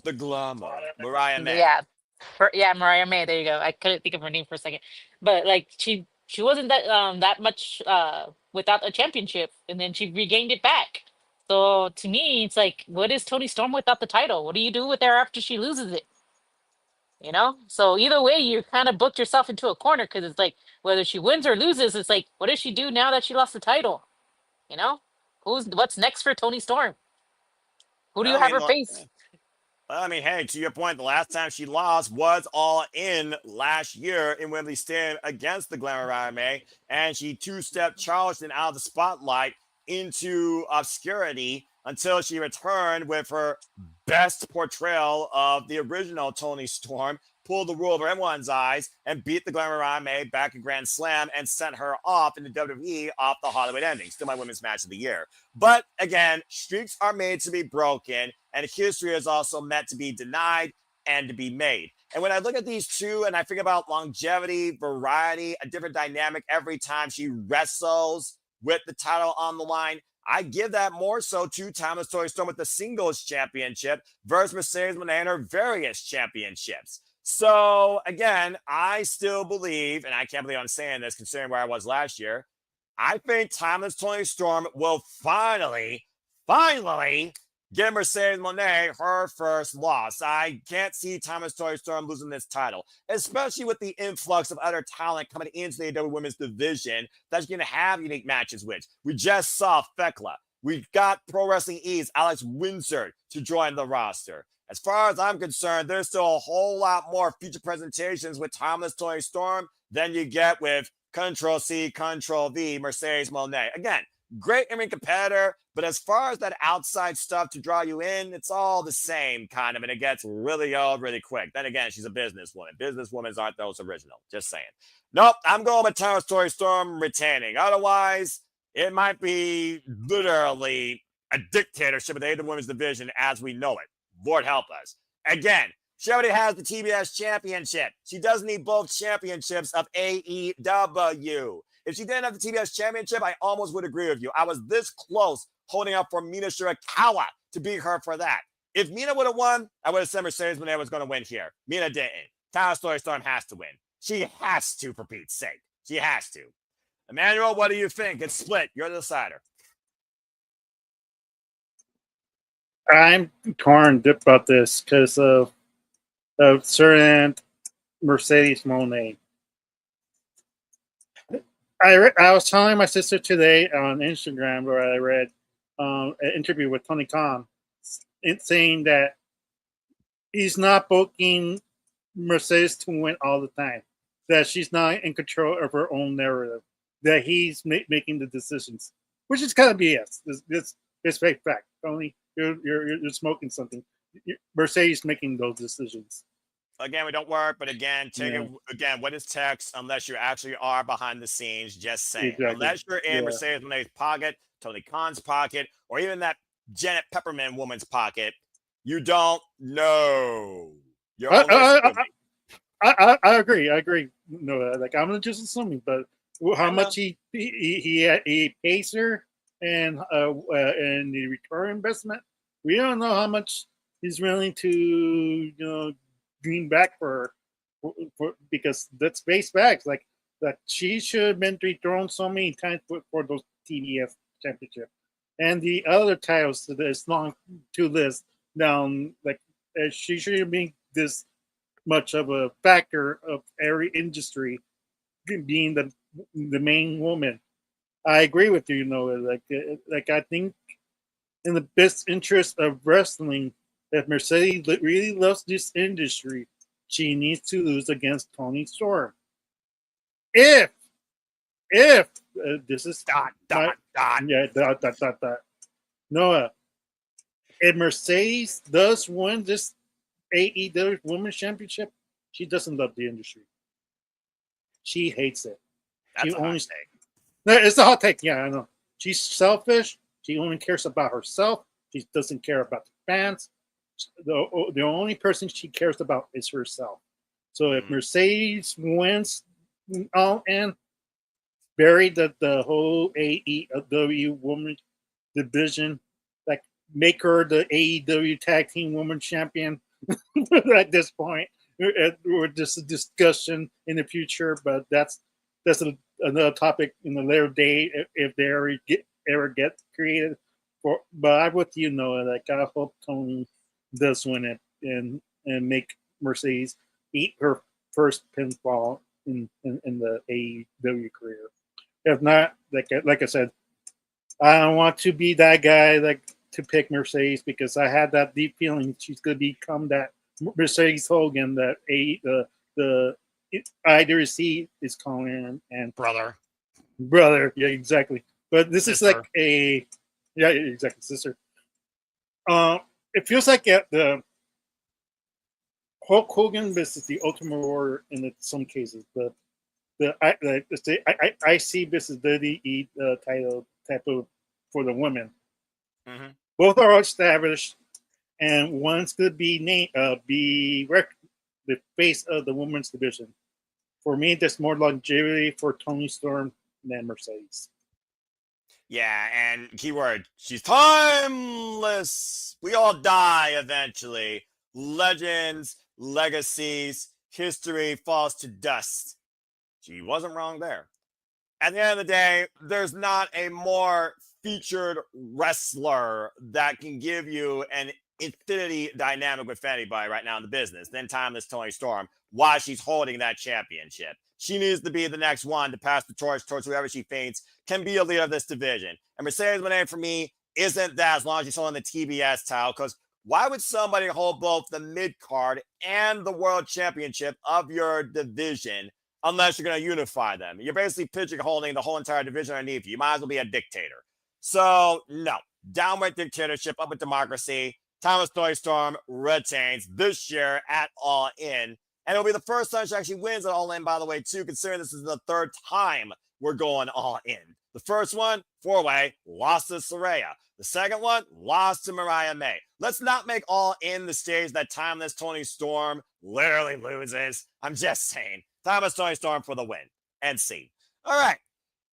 The Glamour, Mariah May. yeah, yeah, Mariah May. There you go. I couldn't think of her name for a second, but like she wasn't that much without a championship, and then she regained it back. So to me, it's like, what is Tony Storm without the title? What do you do with her after she loses it? You know. So either way, you kind of booked yourself into a corner, because it's like, whether she wins or loses, it's like, what does she do now that she lost the title? You know, what's next for Tony Storm? Who do you Well, I have mean, her face? well, I mean, hey, to your point, the last time she lost was All In last year in Wembley Stadium against the Glamour Mariah May, and she two-step Charleston out of the spotlight into obscurity until she returned with her best portrayal of the original Tony Storm, pulled the wool over everyone's eyes, and beat the Glamour Mariah May back in Grand Slam and sent her off in the WWE off the Hollywood ending. Still my women's match of the year. But again, streaks are made to be broken, and history is also meant to be denied and to be made. And when I look at these two and I think about longevity, variety, a different dynamic every time she wrestles with the title on the line, I give that more so to Thomas Tori Storm with the singles championship versus Mercedes Moné and her various championships. So again, I still believe, and I can't believe I'm saying this considering where I was last year, I think Timeless Tony Storm will finally give Mercedes Moné her first loss. I can't see Timeless Tony Storm losing this title, especially with the influx of other talent coming into the AEW Women's Division that's going to have unique matches with. We just saw Thekla. We got Pro Wrestling E's Alex Windsor to join the roster. As far as I'm concerned, there's still a whole lot more future presentations with Timeless Tony Storm than you get with Control C, Control V, Mercedes Moné. Again, great in-ring competitor, but as far as that outside stuff to draw you in, it's all the same kind of, and it gets really old really quick. Then again, she's a businesswoman. Businesswomen aren't those original. Just saying. Nope, I'm going with Thomas Tori Storm retaining. Otherwise, it might be literally a dictatorship of the AEW Women's Division as we know it. Lord help us. Again, she already has the TBS championship. She doesn't need both championships of AEW. If she didn't have the TBS championship, I almost would agree with you. I was this close holding up for Mina Shirakawa to beat her for that. If Mina would have won, I would have said Mercedes Moné was going to win here. Mina didn't. Tyler Story Storm has to win. She has to, for Pete's sake. She has to. Emmanuel, what do you think? It's split. You're the decider. I'm torn about this because of certain Mercedes Moné. I was telling my sister today on Instagram where I read an interview with Tony Khan saying that he's not booking Mercedes to win all the time, that she's not in control of her own narrative, that he's making the decisions, which is kind of BS. It's fake fact. Tony, you're smoking something. Mercedes making those decisions. Again, we don't work, but again, again, what is text unless you actually are behind the scenes, just saying. Exactly. Unless you're in Mercedes Moné's pocket, Tony Khan's pocket, or even that Janet Pepperman woman's pocket, you don't know. You're I agree. I agree. No, like I'm just assuming, but how much he pays her and the return investment, we don't know how much he's willing to green back for because that's base facts. Like that she should have been thrown so many times for those TBS championship and the other titles that's long to list down. Like she shouldn't be this much of a factor of every industry being the main woman. I agree with you. Like I think in the best interest of wrestling, If Mercedes really loves this industry, she needs to lose against Tony Storm. If this is Dot. Noah, if Mercedes does win this AEW Women's Championship, she doesn't love the industry. She hates it. That's a hot take. No, it's a hot take. Yeah, I know. She's selfish. She only cares about herself. She doesn't care about the fans. The only person she cares about is herself. So if Mercedes wins all in, bury the whole AEW women's division, like make her the AEW Tag Team Women Champion at this point. Or just a discussion in the future, but that's another topic in the later day if they ever get created. But I'm with you, Noah. Like I hope Tony does win it and make Mercedes eat her first pinfall in the AEW career. If not, like I said, I don't want to be that guy to pick Mercedes because I had that deep feeling she's going to become that Mercedes Hogan that the IWC is calling and brother. Yeah, exactly. But this sister. Is like exactly, sister. It feels like the Hulk Hogan versus the Ultimate Warrior in some cases. I see this as the title type of for the women. Mm-hmm. Both are established, and one's could be named the face of the women's division. For me, there's more longevity for Tony Storm than Mercedes. Yeah, and keyword, she's timeless. We all die eventually. Legends, legacies, history falls to dust. She wasn't wrong there. At the end of the day, there's not a more featured wrestler that can give you an infinity dynamic with anybody right now in the business than timeless Tony Storm while she's holding that championship. She needs to be the next one to pass the torch towards whoever she thinks can be a leader of this division. And Mercedes Moné for me isn't that as long as she's holding the TBS title, because why would somebody hold both the mid-card and the world championship of your division unless you're going to unify them? You're basically pigeonholing the whole entire division underneath you. You might as well be a dictator. So, no. Downward dictatorship, up with democracy. Thomas Tony Storm retains this year at All In. And it'll be the first time she actually wins at All In, by the way, too, considering this is the third time we're going All In. The first one, 4-way, lost to Saraya. The second one, lost to Mariah May. Let's not make All In the stage that timeless Tony Storm literally loses. I'm just saying. Timeless Tony Storm for the win. And see. All right.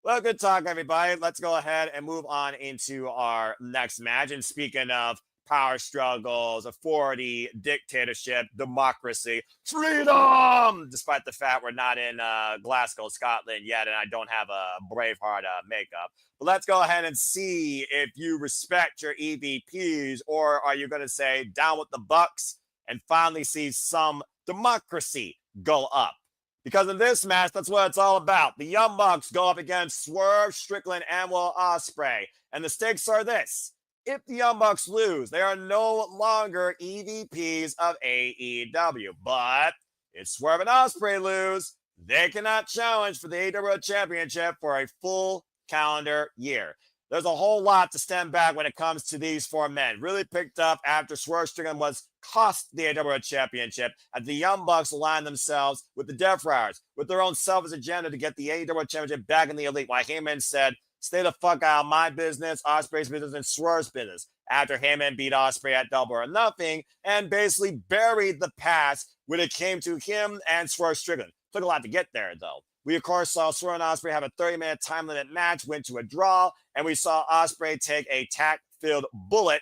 Well, good talk, everybody. Let's go ahead and move on into our next match. And speaking of power struggles, authority, dictatorship, democracy, freedom, despite the fact we're not in Glasgow, Scotland yet, and I don't have a Braveheart makeup. But let's go ahead and see if you respect your EVPs, or are you going to say down with the Bucks and finally see some democracy go up? Because in this match, that's what it's all about. The Young Bucks go up against Swerve, Strickland, and Will Ospreay. And the stakes are this. If the Young Bucks lose, they are no longer EVPs of AEW. But if Swerve and Ospreay lose, they cannot challenge for the AEW Championship for a full calendar year. There's a whole lot to stand back when it comes to these four men. Really picked up after Swerve Strickland was cost the AEW Championship, as the Young Bucks aligned themselves with the Death Riders, with their own selfish agenda to get the AEW Championship back in the Elite, while Heyman said, stay the fuck out of my business, Ospreay's business, and Swerve's business, after Heyman beat Ospreay at Double or Nothing and basically buried the past when it came to him and Swerve Strickland. Took a lot to get there, though. We, of course, saw Swerve and Ospreay have a 30-minute time limit match, went to a draw, and we saw Ospreay take a tack-filled bullet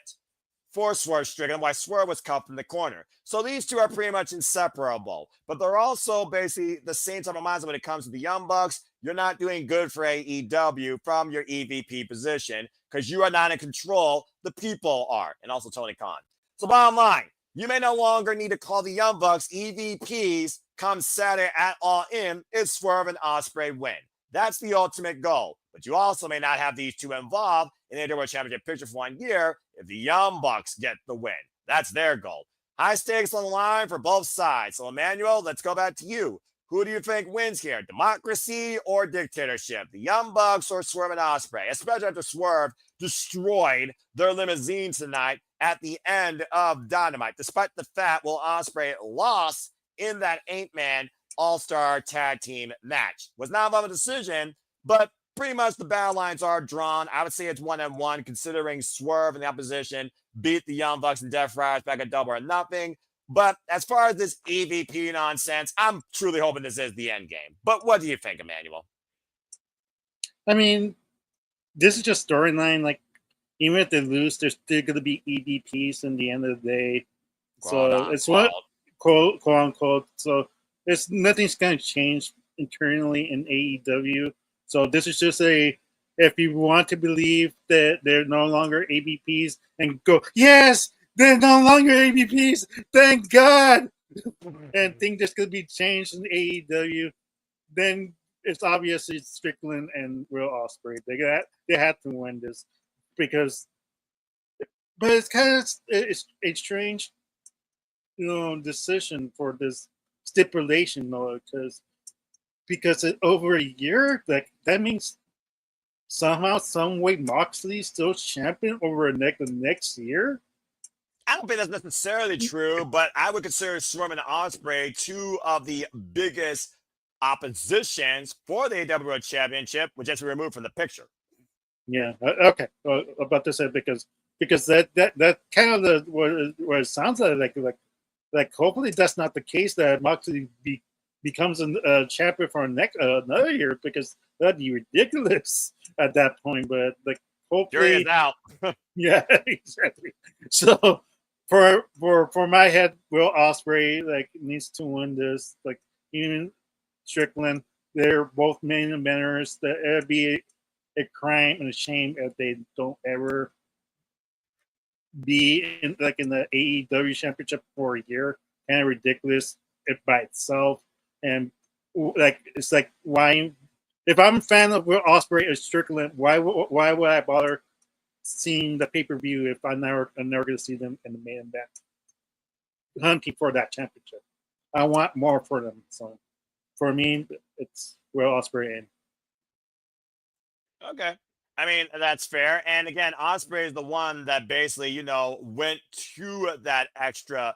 for Swerve Strickland while Swerve was cuffed in the corner. So these two are pretty much inseparable, but they're also basically the same type of mindset when it comes to the Young Bucks. You're not doing good for AEW from your EVP position because you are not in control. The people are, and also Tony Khan. So bottom line, you may no longer need to call the Young Bucks EVPs come Saturday at All In if Swerve and Ospreay win. That's the ultimate goal. But you also may not have these two involved in the AEW Championship picture for 1 year if the Young Bucks get the win. That's their goal. High stakes on the line for both sides. So, Emmanuel, let's go back to you. Who do you think wins here? Democracy or dictatorship? The Young Bucks or Swerve and Osprey? Especially after Swerve destroyed their limousine tonight at the end of Dynamite, despite the fact Will Osprey lost in that 8-man All-Star Tag Team match. Was not of a decision, but pretty much the battle lines are drawn. I would say it's 1-1, considering Swerve and the opposition beat the Young Bucks and Death Riders back at Double or Nothing. But as far as this EVP nonsense, I'm truly hoping this is the end game. But what do you think, Emmanuel? I mean, this is just storyline. Like, even if they lose, there's still going to be EVPs in the end of the day. So it's what quote unquote. So there's nothing's going to change internally in AEW. So this is just if you want to believe that they're no longer AVPs and go, yes, they're no longer AVPs. Thank God. And think there's going to be change in AEW. Then it's obviously Strickland and Will Ospreay. They had to win this because, but it's kind of it's a strange, decision for this stipulation, though, because over a year, like that means somehow, some way, Moxley still champion over the next year. I don't think that's necessarily true, but I would consider Swerve and Osprey two of the biggest oppositions for the AEW World Championship, which has to be removed from the picture. Yeah. Okay. About to say because that kind of what it sounds like. Hopefully that's not the case. That Moxley becomes a champion for another year, because that'd be ridiculous at that point. But like, hopefully, Jury is out. Yeah, exactly. So for my head, Will Ospreay needs to win this. Like, even Strickland, they're both main eventers. It'd be a crime and a shame if they don't ever be in the AEW championship for a year. Kind of ridiculous it by itself. And it's like, why? If I'm a fan of Will Ospreay or Strickland, why would I bother seeing the pay-per-view if I'm never going to see them in the main event hunting for that championship? I want more for them. So for me, it's Will Ospreay. Okay. I mean, that's fair. And again, Osprey is the one that basically, went to that extra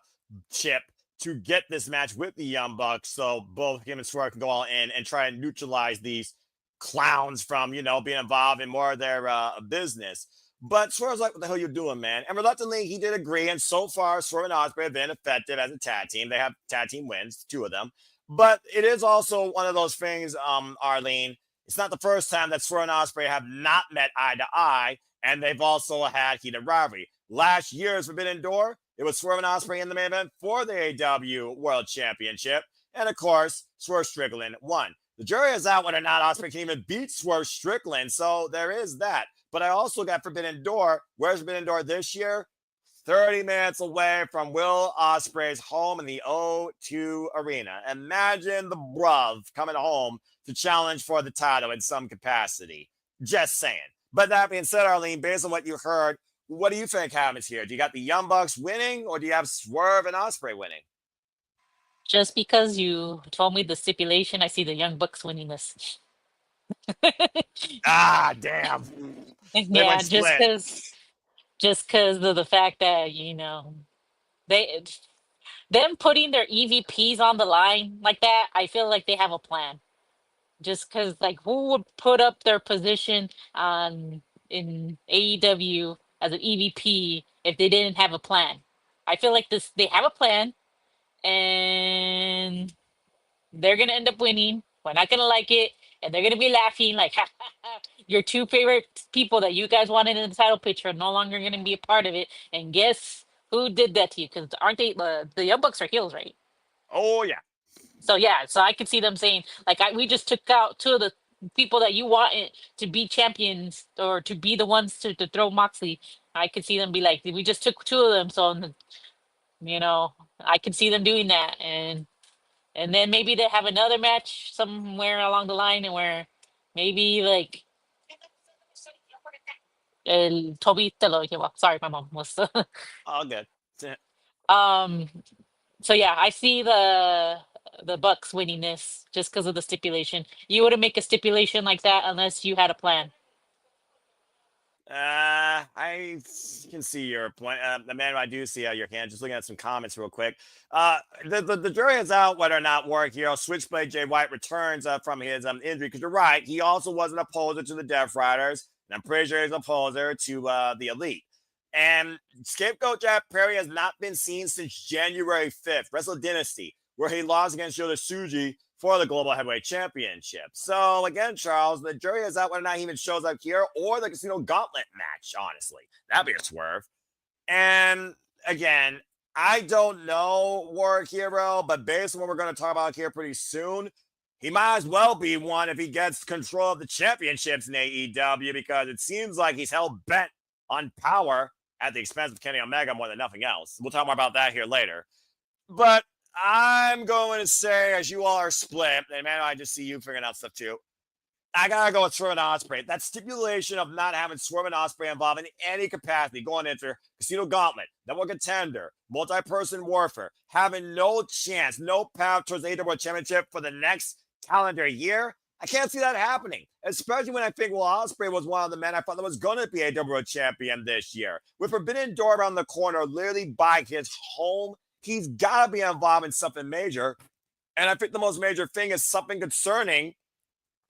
chip to get this match with the Young Bucks. So both him and Swerve can go all in and try and neutralize these clowns from, being involved in more of their business. But Swerve's like, what the hell you doing, man? And reluctantly, he did agree. And so far, Swerve and Osprey have been effective as a tag team. They have tag team wins, 2 of them. But it is also one of those things, Arlene. It's not the first time that Swerve and Osprey have not met eye to eye, and they've also had heated rivalry. Last year's Forbidden Door, it was Swerve and Osprey in the main event for the AEW World Championship. And of course, Swerve Strickland won. The jury is out whether or not Osprey can even beat Swerve Strickland, so there is that. But I also got Forbidden Door. Where's Forbidden Door this year? 30 minutes away from Will Ospreay's home in the O2 Arena. Imagine the bruv coming home to challenge for the title in some capacity. Just saying. But that being said, Arlene, based on what you heard, what do you think happens here? Do you got the Young Bucks winning, or do you have Swerve and Osprey winning? Just because you told me the stipulation, I see the Young Bucks winning this. Ah, damn. Yeah, just because of the fact that they them putting their EVPs on the line like that, I feel like they have a plan. Just because, like, who would put up their position on in AEW as an EVP if they didn't have a plan? I feel like they have a plan, and they're gonna end up winning. We're not gonna like it, and they're gonna be laughing like, ha, ha, ha, your 2 favorite people that you guys wanted in the title picture are no longer gonna be a part of it. And guess who did that to you? Because aren't they the Young Bucks are heels, right? Oh, yeah. So yeah, so I could see them saying like, we just took out 2 of the people that you wanted to be champions or to be the ones to throw Moxley. I could see them be like, we just took 2 of them, so you know I could see them doing that, and then maybe they have another match somewhere along the line, and where maybe like Toby te lo llevo. Sorry, my mom was. All good. Um, so yeah, I see the Bucks winning this just because of the stipulation. You wouldn't make a stipulation like that unless you had a plan. I can see your point. Emmanuel, I do see your hand. Just looking at some comments real quick. The jury is out whether or not Warwick Hero Switchblade Jay White returns from his injury. Because you're right, he also was an opposer to the Death Riders, and I'm pretty sure he's an opposer to the Elite. And Scapegoat Jack Perry has not been seen since January 5th, Wrestle Dynasty, where he lost against Shota Tsuji for the Global Heavyweight Championship. So again, Charles, the jury is out whether or not he even shows up here or the Casino Gauntlet match, honestly. That'd be a swerve. And again, I don't know Warwick Hero, but based on what we're going to talk about here pretty soon, he might as well be one if he gets control of the championships in AEW, because it seems like he's hell bent on power at the expense of Kenny Omega more than nothing else. We'll talk more about that here later. But I'm going to say, as you all are split, and man, I just see you figuring out stuff too. I gotta go with Swerve and Ospreay. That stipulation of not having Swerve and Ospreay involved in any capacity going into Casino Gauntlet, Double Contender, multi-person warfare, having no chance, no path towards the AEW Championship for the next calendar year. I can't see that happening, especially when I think, well, Ospreay was one of the men I thought that was going to be AEW champion this year. With Forbidden Door around the corner, literally by his home, he's got to be involved in something major. And I think the most major thing is something concerning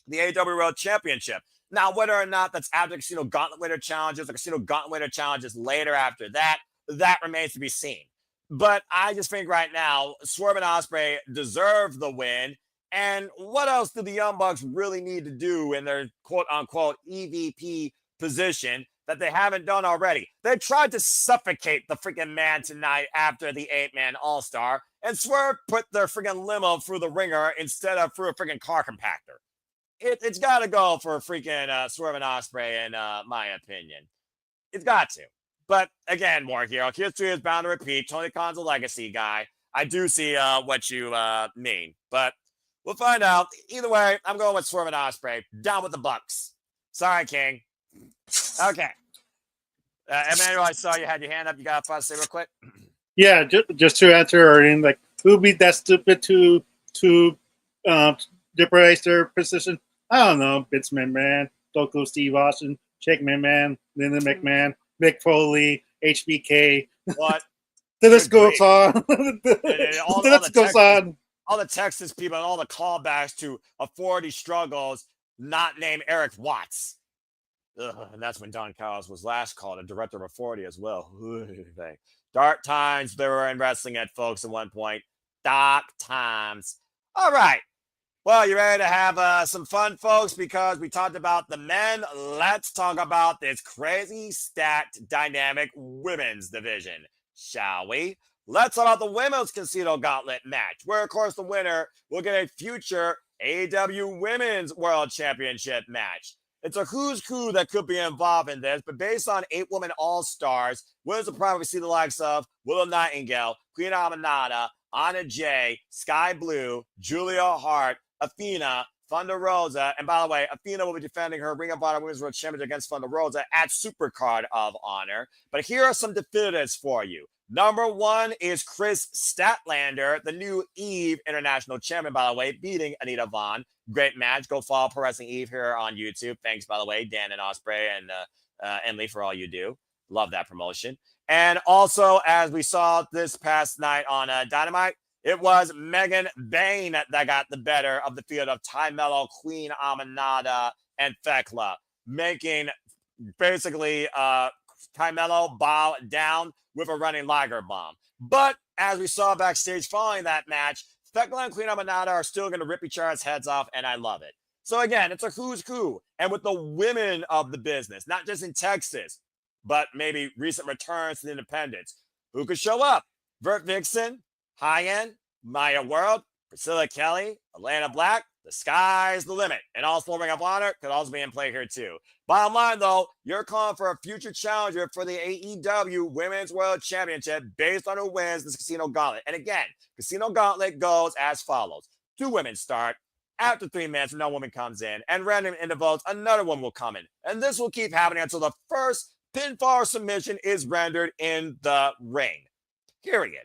the AEW World Championship. Now, whether or not that's after Casino Gauntlet winner challenges or Casino Gauntlet winner challenges later after that, that remains to be seen. But I just think right now, Swerve and Ospreay deserve the win. And what else do the Young Bucks really need to do in their quote-unquote EVP position that they haven't done already? They tried to suffocate the freaking man tonight after the 8-man All-Star, and Swerve put their freaking limo through the ringer instead of through a freaking car compactor. It's got to go for freaking Swerve and Ospreay, in my opinion. It's got to. But again, Warwick Hero, history is bound to repeat. Tony Khan's a legacy guy. I do see what you mean, but we'll find out. Either way, I'm going with Swerve and Ospreay. Down with the Bucks. Sorry, King. Okay. Emmanuel, I saw you had your hand up. You got to say real quick? Yeah, just to answer, like, who would be that stupid to jeopardize their position? I don't know. Vince McMahon, Doko Steve Austin, Jake McMahon, Linda McMahon, Mick Foley, HBK. What? The list goes on. The list goes on. All the Texas people and all the callbacks to a 40 struggles not named Eric Watts. Ugh, and that's when Don Callis was last called a director of a 40 as well. Dark times they were in wrestling at, folks, at one point. Dark times. All right. Well, you ready to have some fun, folks? Because we talked about the men. Let's talk about this crazy stacked dynamic women's division, shall we? Let's talk about the women's Casino Gauntlet match, where, of course, the winner will get a future AEW Women's World Championship match. It's a who's who that could be involved in this, but based on 8-woman all-stars, winners will probably see the likes of Willow Nightingale, Queen Aminata, Anna Jay, Sky Blue, Julia Hart, Athena, Thunder Rosa, and by the way, Athena will be defending her Ring of Honor Women's World Championship against Thunder Rosa at Supercard of Honor. But here are some definitives for you. Number one is Chris Statlander, the new Eve International Champion, by the way, beating Anita Vaughn. Great match. Go follow Pro Wrestling Eve here on YouTube. Thanks, by the way, Dan and Ospreay and Emily, for all you do. Love that promotion. And also, as we saw this past night on Dynamite, it was Megan Bain that got the better of the field of Ty Mello, Queen Aminata, and Thekla, making basically Ty Mello bow down with a running Liger bomb. But as we saw backstage following that match, Thekla and Queen Aminata are still going to rip each other's heads off, and I love it. So again, it's a who's who, and with the women of the business, not just in Texas, but maybe recent returns to the independents. Who could show up? Vert Vixen, High End, Maya World, Priscilla Kelly, Atlanta Black. The sky's the limit. And also Ring of Honor could also be in play here too. Bottom line, though, you're calling for a future challenger for the AEW Women's World Championship based on who wins this Casino Gauntlet. And again, Casino Gauntlet goes as follows. 2 women start. After 3 minutes, no woman comes in. And random intervals, another one will come in. And this will keep happening until the first pinfall submission is rendered in the ring. Period.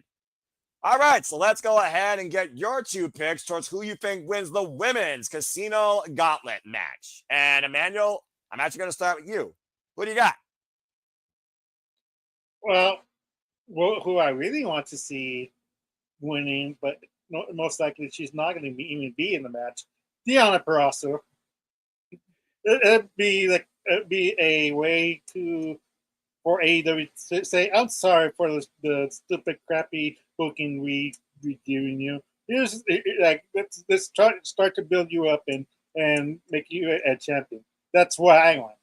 All right, so let's go ahead and get your two picks towards who you think wins the women's casino gauntlet match. And Emmanuel, I'm actually going to start with you. Who do you got? Well, who I really want to see winning, but most likely she's not going to even be in the match. Deanna Perasso. It'd be a way to for AEW to say, "I'm sorry for the stupid, crappy booking we giving you. Here's like let's try start to build you up and make you a champion. That's what I want,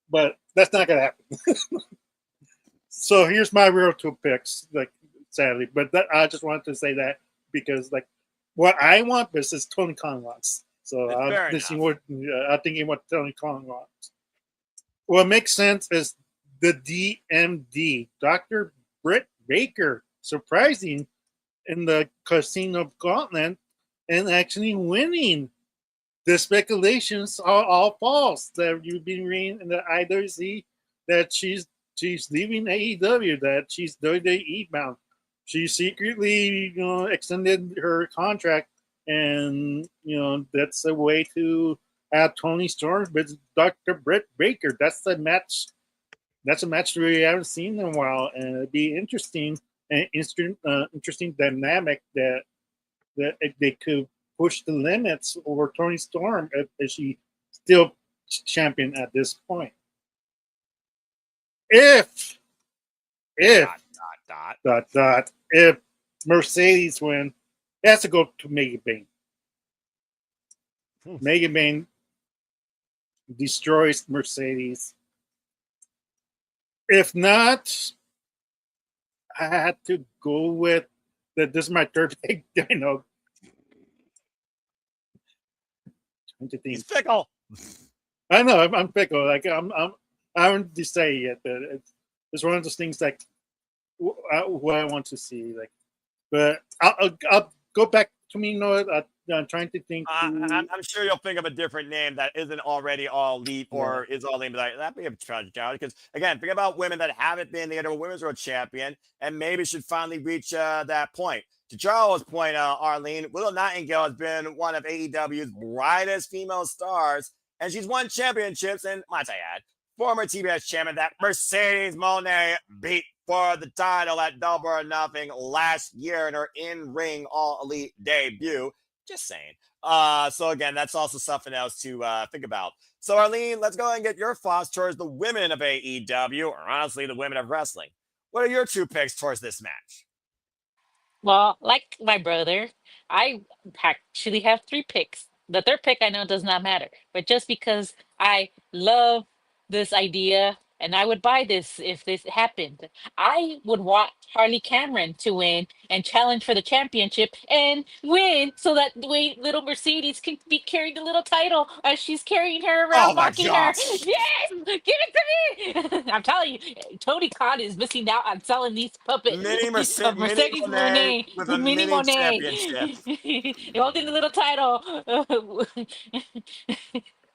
but that's not gonna happen. So here's my real two picks, like sadly, but I just wanted to say that because like what I want versus Tony Khan wants. So Fair enough. I'm thinking what Tony Khan wants. What makes sense is the DMD, Dr. Britt Baker, surprising in the Casino Gauntlet and actually winning. The speculations are all false that you've been reading in the IWC that she's leaving AEW, that she's WWE bound. She secretly, extended her contract, and that's a way to have Tony Storm with Dr. Britt Baker. That's the match. That's a match we haven't seen in a while, and it'd be interesting and interesting dynamic that they could push the limits over Tony Storm if she still champion at this point. If if if Mercedes win, it has to go to Mega Bane. Mega Bane destroys Mercedes. If not, I had to go with that. This is my third pick. I know. He's fickle. I know. I'm fickle. Like I haven't decided yet, but it's one of those things like what I want to see. Like, but I'll go back to me. I'm trying to think. I'm sure you'll think of a different name that isn't already all elite or is all elite. Like, that'd be a tragic challenge. Because again, think about women that haven't been the NWA Women's World Champion and maybe should finally reach that point. To Charles' point, Arlene, Willow Nightingale has been one of AEW's brightest female stars, and she's won championships. And might I add, former TBS champion that Mercedes Moné beat for the title at Double or Nothing last year in her in-ring All Elite debut. Just saying. So again, that's also something else to think about. So Arlene, let's go ahead and get your thoughts towards the women of AEW, or honestly, the women of wrestling. What are your two picks towards this match? Well, like my brother, I actually have three picks. The third pick I know does not matter, but just because I love this idea and I would buy this if this happened, I would want Harley Cameron to win and challenge for the championship and win so that way little Mercedes can be carrying the little title as she's carrying her Oh around, my mocking her. gosh! Yes, give it to me. I'm telling you, Tony Khan is missing out on selling these puppets of Mini Mercedes Monet Monet, with a Mini mini Monet, championship. holding the little title.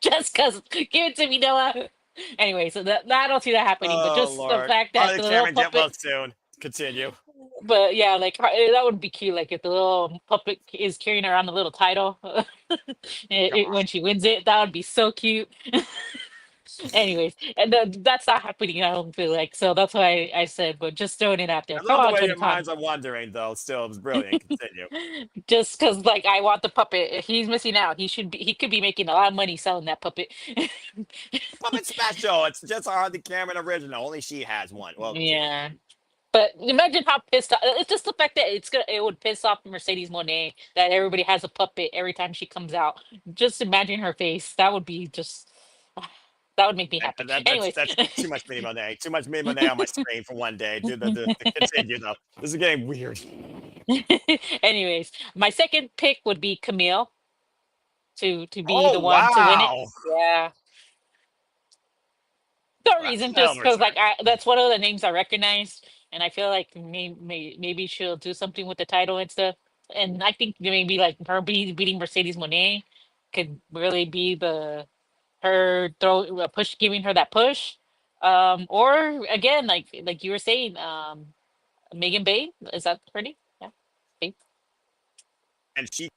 Just because, give it to me, Noah. Anyway, so I don't see that happening, but Oh just the Lord. fact that Harley the little Cameron, get well puppet, soon. Continue. but yeah, like that would be cute. Like if the little puppet is carrying around the little title when Gosh. she wins it, that would be so cute. Anyways, and that's not happening. I don't feel like so. That's why I said, but just throwing it out there. I Come love the on, way Tony your Khan. minds are wandering, though. Still, it was brilliant. Continue. Just because, like, I want the puppet. If he's missing out, he should be. He could be making a lot of money selling that puppet. Puppet Special. It's just a Harley Cameron original. Only she has one. Well, two. Yeah. But imagine how pissed off. It's just the fact that it would piss off Mercedes Monet that everybody has a puppet every time she comes out. Just imagine her face. That would be just that would make me happy. Anyways. That's too much Mini Monet. Too much Mini Monet on my screen for one day. Do the continue though. This is getting weird. Anyways, my second pick would be Camille to be the Oh one to win it. wow. Yeah. No Well, that's reason, a hell of just a because return. like that's one of the names I recognize, and I feel like maybe she'll do something with the title and stuff. And I think maybe like her beating Mercedes Monet could really be the her throw push, giving her that push. Or again, like you were saying, Megan Bay, is that pretty? Yeah, Bay. And she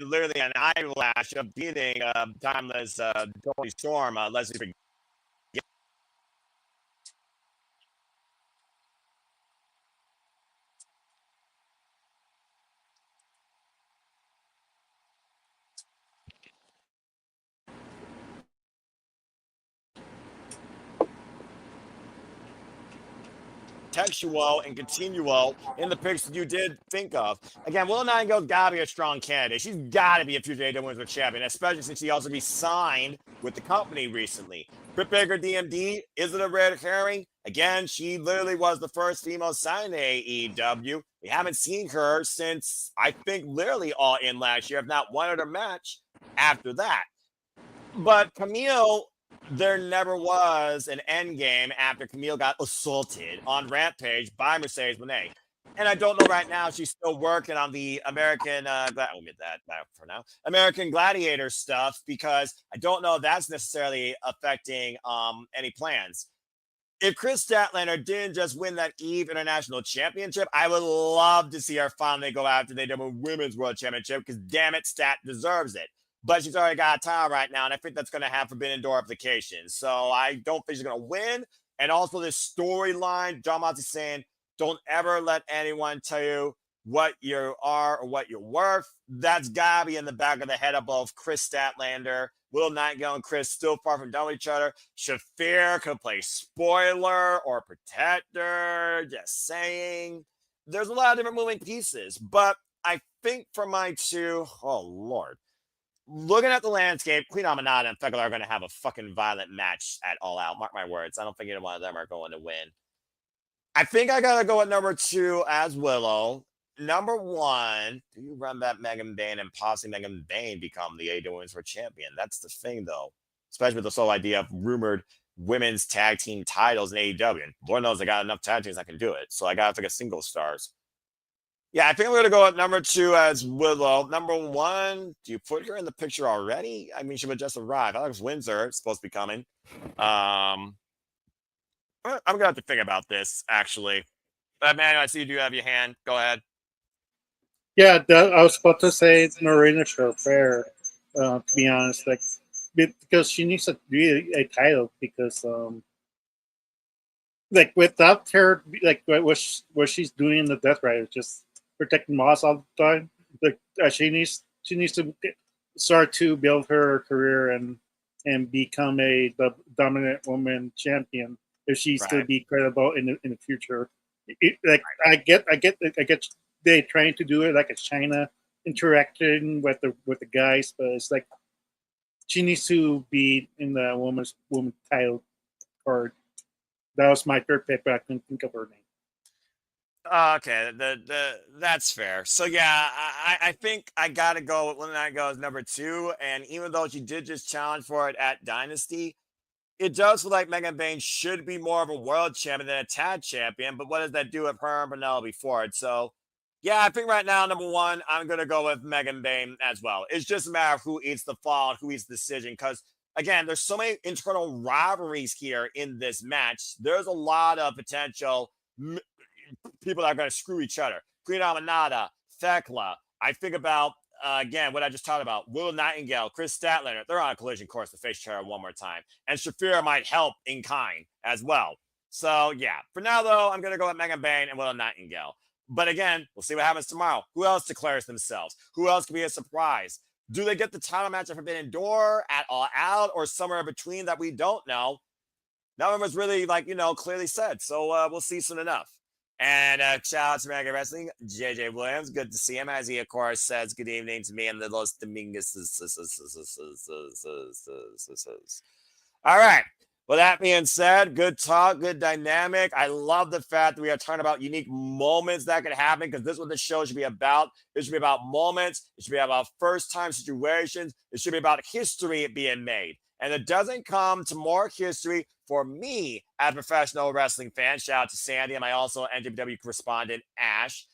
literally an eyelash of beating timeless Tony Storm, Leslie. Textual and continual in the picks that you did think of. Again, Will Nightingale's got to be a strong candidate. She's got to be a future AEW Women's champion, especially since she also signed with the company recently. Britt Baker DMD, is it a red herring? Again, she literally was the first female signed to AEW. We haven't seen her since, I think, literally All In last year, if not one other match after that. But Camille, there never was an end game after Camille got assaulted on Rampage by Mercedes Moné. And I don't know right now, she's still working on the American, omit that for now, American Gladiator stuff, because I don't know if that's necessarily affecting any plans. If Chris Statlander didn't just win that EVE International Championship, I would love to see her finally go after the AEW Women's World Championship, because damn it, Stat deserves it. But she's already got a title right now, and I think that's going to have forbidden door implications. So I don't think she's going to win. And also this storyline, John Moxley saying, don't ever let anyone tell you what you are or what you're worth. That's got to be in the back of the head of both Chris Statlander, Will Nightingale, and Chris, still far from done with each other. Shafir could play spoiler or protector, just saying. There's a lot of different moving pieces. But I think for my two, oh, Lord. Looking at the landscape, Queen Aminata and Thekla are going to have a fucking violent match at All Out. Mark my words. I don't think either one of them are going to win. I think I got to go at number 2 as Willow. Number 1, do you run back Megan Bayne and possibly Megan Bayne become the AEW Women's World Champion? That's the thing, though. Especially with this whole idea of rumored women's tag team titles in AEW. And Lord knows I got enough tag teams I can do it. So I got to take a single stars. Yeah, I think we're going to go at number 2 as Willow. Number 1, do you put her in the picture already? I mean, she would just arrive. Alex Windsor is supposed to be coming. I'm going to have to think about this, actually. Manuel, I see you do have your hand. Go ahead. Yeah, I was about to say it's Marina Shafir, to be honest. Like, because she needs to be a title, because like without her, like what she's doing in the Death Rider, just protecting Moss all the time. Like she needs to start to build her career and become a dominant woman champion if she's to be credible in the future. I get they trying to do it like a China interacting with the guys, but it's like she needs to be in the woman title card. That was my third pick, but I couldn't think of her name. Okay, that's fair. So yeah, I think I gotta go with Linda Nightingale as number 2. And even though she did just challenge for it at Dynasty, it does feel like Megan Bayne should be more of a world champion than a tag champion. But what does that do with her and Penelope Ford? So yeah, I think right now, number 1, I'm gonna go with Megan Bayne as well. It's just a matter of who eats the fall and who eats the decision, because again, there's so many internal rivalries here in this match. There's a lot of potential people that are going to screw each other. Queen Aminata, Thekla. I think about, again, what I just talked about. Will Nightingale, Chris Statlander. They're on a collision course to face each other one more time. And Shafira might help in kind as well. So, yeah. For now, though, I'm going to go with Megan Bayne and Will Nightingale. But again, we'll see what happens tomorrow. Who else declares themselves? Who else can be a surprise? Do they get the title match at Forbidden Door, at All Out, or somewhere in between that we don't know? None of them was really, clearly said. So we'll see soon enough. And shout out to American Wrestling, JJ Williams. Good to see him, as he, of course, says good evening to me and the Los Domingos. All right. Well, that being said, good talk, good dynamic. I love the fact that we are talking about unique moments that can happen, because this is what the show should be about. It should be about moments. It should be about first-time situations. It should be about history being made. And it doesn't come to more history for me as a professional wrestling fan. Shout out to Sandy and my also NJPW correspondent, Ash,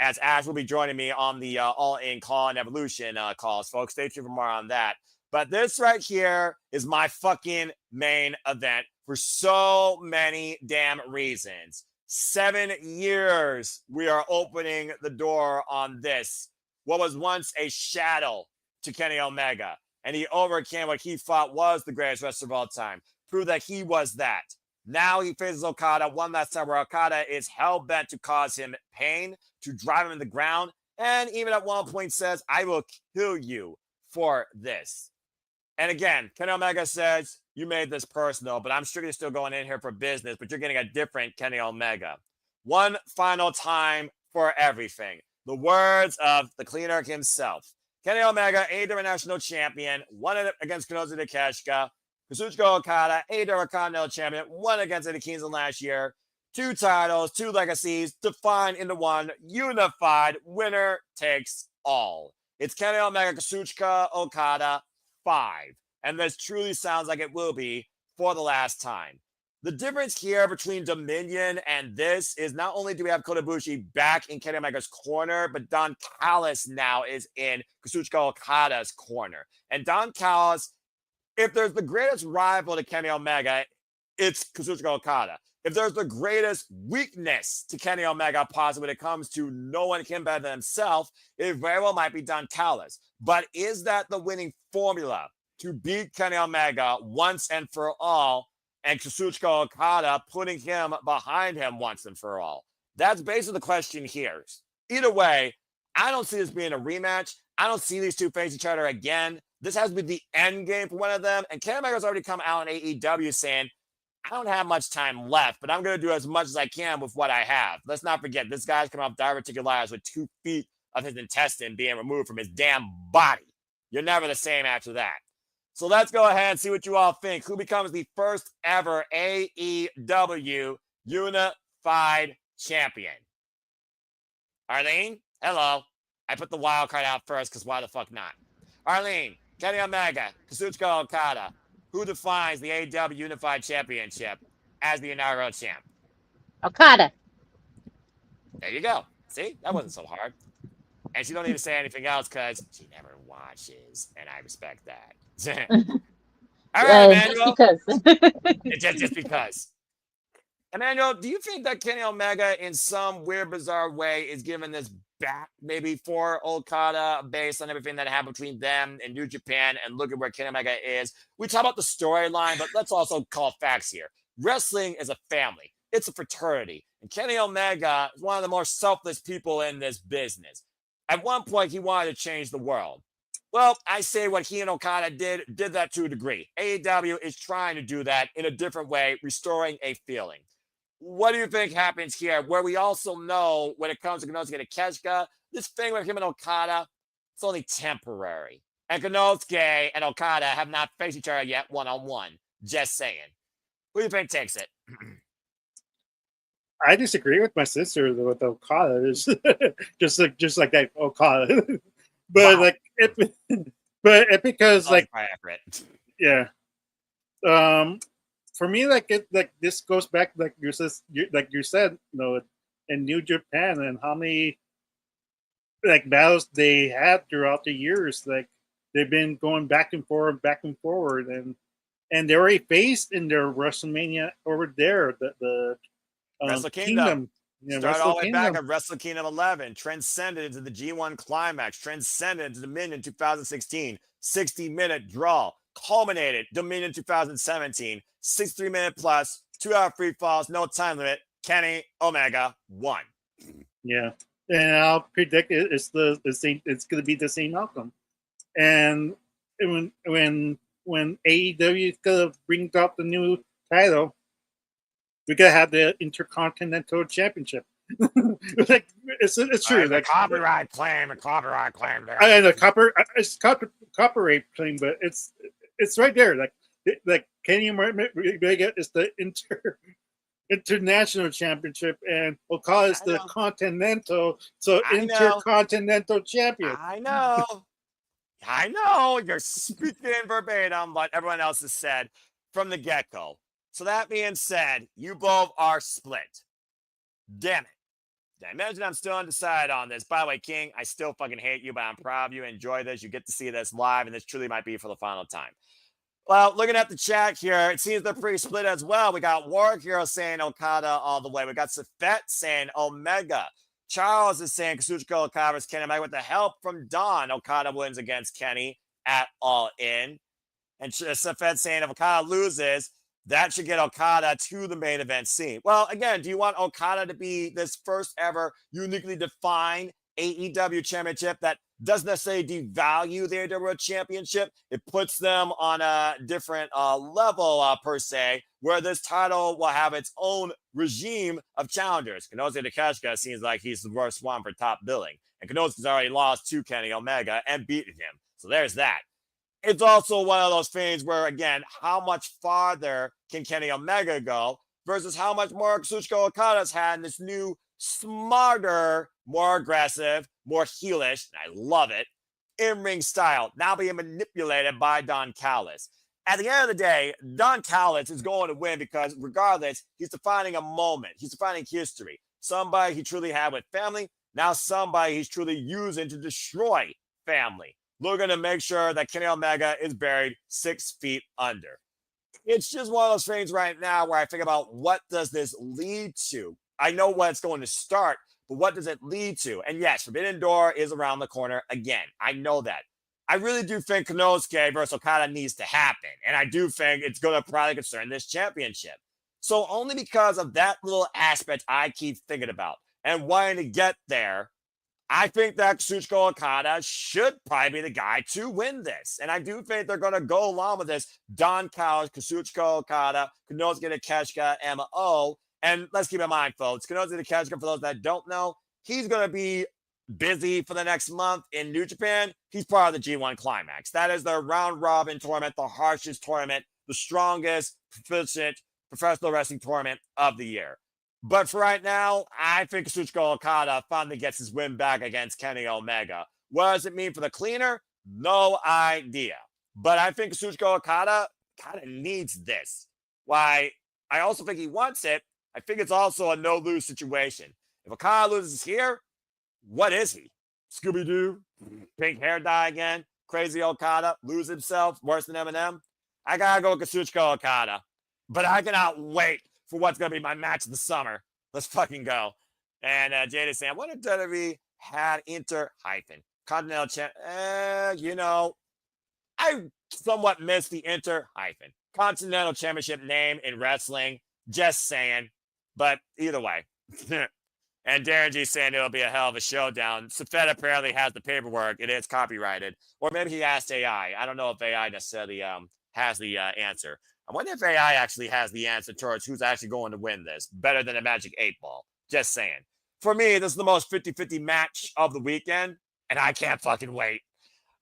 as Ash will be joining me on the All In Call and Evolution calls, folks. Stay tuned for more on that. But this right here is my fucking main event for so many damn reasons. 7 years we are opening the door on this. What was once a shadow to Kenny Omega. And he overcame what he thought was the greatest wrestler of all time. Proved that he was that. Now he faces Okada one last time where Okada is hell-bent to cause him pain, to drive him in the ground, and even at one point says, I will kill you for this. And again, Kenny Omega says, you made this personal, but I'm sure you're still going in here for business, but you're getting a different Kenny Omega. One final time for everything. The words of the cleaner himself. Kenny Omega, AEW National Champion, won it against Kazuchika Takeshita. Kazuchika Okada, AEW Continental Champion, won against Eddie Kingston last year. 2 titles, 2 legacies, defined into one, unified, winner takes all. It's Kenny Omega, Kazuchika Okada, 5. And this truly sounds like it will be for the last time. The difference here between Dominion and this is not only do we have Kota Ibushi back in Kenny Omega's corner, but Don Callis now is in Kazuchika Okada's corner. And Don Callis, if there's the greatest rival to Kenny Omega, it's Kazuchika Okada. If there's the greatest weakness to Kenny Omega possibly when it comes to knowing him better than himself, it very well might be Don Callis. But is that the winning formula to beat Kenny Omega once and for all, and Kazuchika Okada putting him behind him once and for all? That's basically the question here. Either way, I don't see this being a rematch. I don't see these two face each other again. This has to be the end game for one of them. And Kenny Omega's already come out on AEW saying, I don't have much time left, but I'm going to do as much as I can with what I have. Let's not forget, this guy's come off diverticulitis with 2 feet of his intestine being removed from his damn body. You're never the same after that. So let's go ahead and see what you all think. Who becomes the first ever AEW Unified Champion? Arlene, hello. I put the wild card out first because why the fuck not? Arlene, Kenny Omega, Kazuchika Okada. Who defines the AEW Unified Championship as the inaugural champ? Okada. There you go. See? That wasn't so hard. And she don't need to say anything else because she never watches, and I respect that. All right, Emmanuel. Just because. Emmanuel, do you think that Kenny Omega, in some weird, bizarre way, is giving this back maybe for Okada based on everything that happened between them and New Japan, and look at where Kenny Omega is? We talk about the storyline, but let's also call facts here. Wrestling is a family. It's a fraternity. And Kenny Omega is one of the more selfless people in this business. At one point, he wanted to change the world. Well, I say what he and Okada did that to a degree. AEW is trying to do that in a different way, restoring a feeling. What do you think happens here? Where we also know when it comes to Konosuke Takeshita, this thing with him and Okada, it's only temporary. And Konosuke and Okada have not faced each other yet one-on-one. Just saying. Who do you think takes it? I disagree with my sister with Okada. It's just like that Okada, but wow. Like it, but it because like accurate. Yeah. For me, like this goes back like you said, in New Japan and how many like battles they had throughout the years. Like they've been going back and forward, and they already faced in their WrestleMania over there the Wrestle Kingdom. Start all the way back at Wrestle Kingdom 11, transcended into the G1 Climax, transcended into Dominion 2016, 60-minute draw, culminated Dominion 2017, 63-minute plus, 2-hour free falls, no time limit. Kenny Omega won. Yeah, and I'll predict it's the same. It's going to be the same outcome. And when AEW is going to bring up the new title, we gotta have the Intercontinental Championship. Like it's true. Like copyright claim. There. I know it's copyright claim, but it's right there. Like Kenny Omega is the international championship, and Okada is the continental. So Intercontinental champion. I know. You're speaking verbatim what everyone else has said from the get-go. So that being said, you both are split. Damn it. I imagine I'm still undecided on this. By the way, King, I still fucking hate you, but I'm proud of you. Enjoy this. You get to see this live, and this truly might be for the final time. Well, looking at the chat here, it seems they're pretty split as well. We got War Hero saying Okada all the way. We got Safet saying Omega. Charles is saying Kazuchika Okada versus Kenny Omega with the help from Don. Okada wins against Kenny at All In. And Safet saying if Okada loses, that should get Okada to the main event scene. Well, again, do you want Okada to be this first ever uniquely defined AEW championship that doesn't necessarily devalue the AEW championship? It puts them on a different level, per se, where this title will have its own regime of challengers. Kenosuke Takeshita seems like he's the worst one for top billing. And Kenosuke's already lost to Kenny Omega and beaten him. So there's that. It's also one of those things where, again, how much farther can Kenny Omega go versus how much more Kazuchika Okada's had in this new, smarter, more aggressive, more heelish, and I love it, in-ring style, now being manipulated by Don Callis. At the end of the day, Don Callis is going to win because regardless, he's defining a moment. He's defining history. Somebody he truly had with family, now somebody he's truly using to destroy family. Looking to make sure that Kenny Omega is buried 6 feet under. It's just one of those things right now where I think about what does this lead to? I know what it's going to start, but what does it lead to? And yes, Forbidden Door is around the corner again. I know that. I really do think Konosuke versus Okada needs to happen. And I do think it's going to probably concern this championship. So only because of that little aspect I keep thinking about and wanting to get there, I think that Kazuchika Okada should probably be the guy to win this. And I do think they're going to go along with this Don Callis, Kazuchika Okada, Konosuke Takeshita, MO. And let's keep in mind, folks, Konosuke Takeshita, for those that don't know, he's going to be busy for the next month in New Japan. He's part of the G1 Climax. That is the round-robin tournament, the harshest tournament, the strongest, proficient professional wrestling tournament of the year. But for right now, I think Kazuchika Okada finally gets his win back against Kenny Omega. What does it mean for the cleaner? No idea. But I think Kazuchika Okada kind of needs this. Why, I also think he wants it. I think it's also a no-lose situation. If Okada loses here, what is he? Scooby-Doo? Pink hair dye again? Crazy Okada? Lose himself? Worse than Eminem? I gotta go with Kazuchika Okada. But I cannot wait for what's going to be my match of the summer. Let's fucking go. And Jade is saying, what if WWE had Continental Champ? I somewhat miss the Continental Championship name in wrestling. Just saying. But either way. And Darren G saying it'll be a hell of a showdown. Safed apparently has the paperwork. It is copyrighted. Or maybe he asked AI. I don't know if AI necessarily has the answer. I wonder if AI actually has the answer towards who's actually going to win this. Better than a Magic 8 Ball. Just saying. For me, this is the most 50-50 match of the weekend, and I can't fucking wait.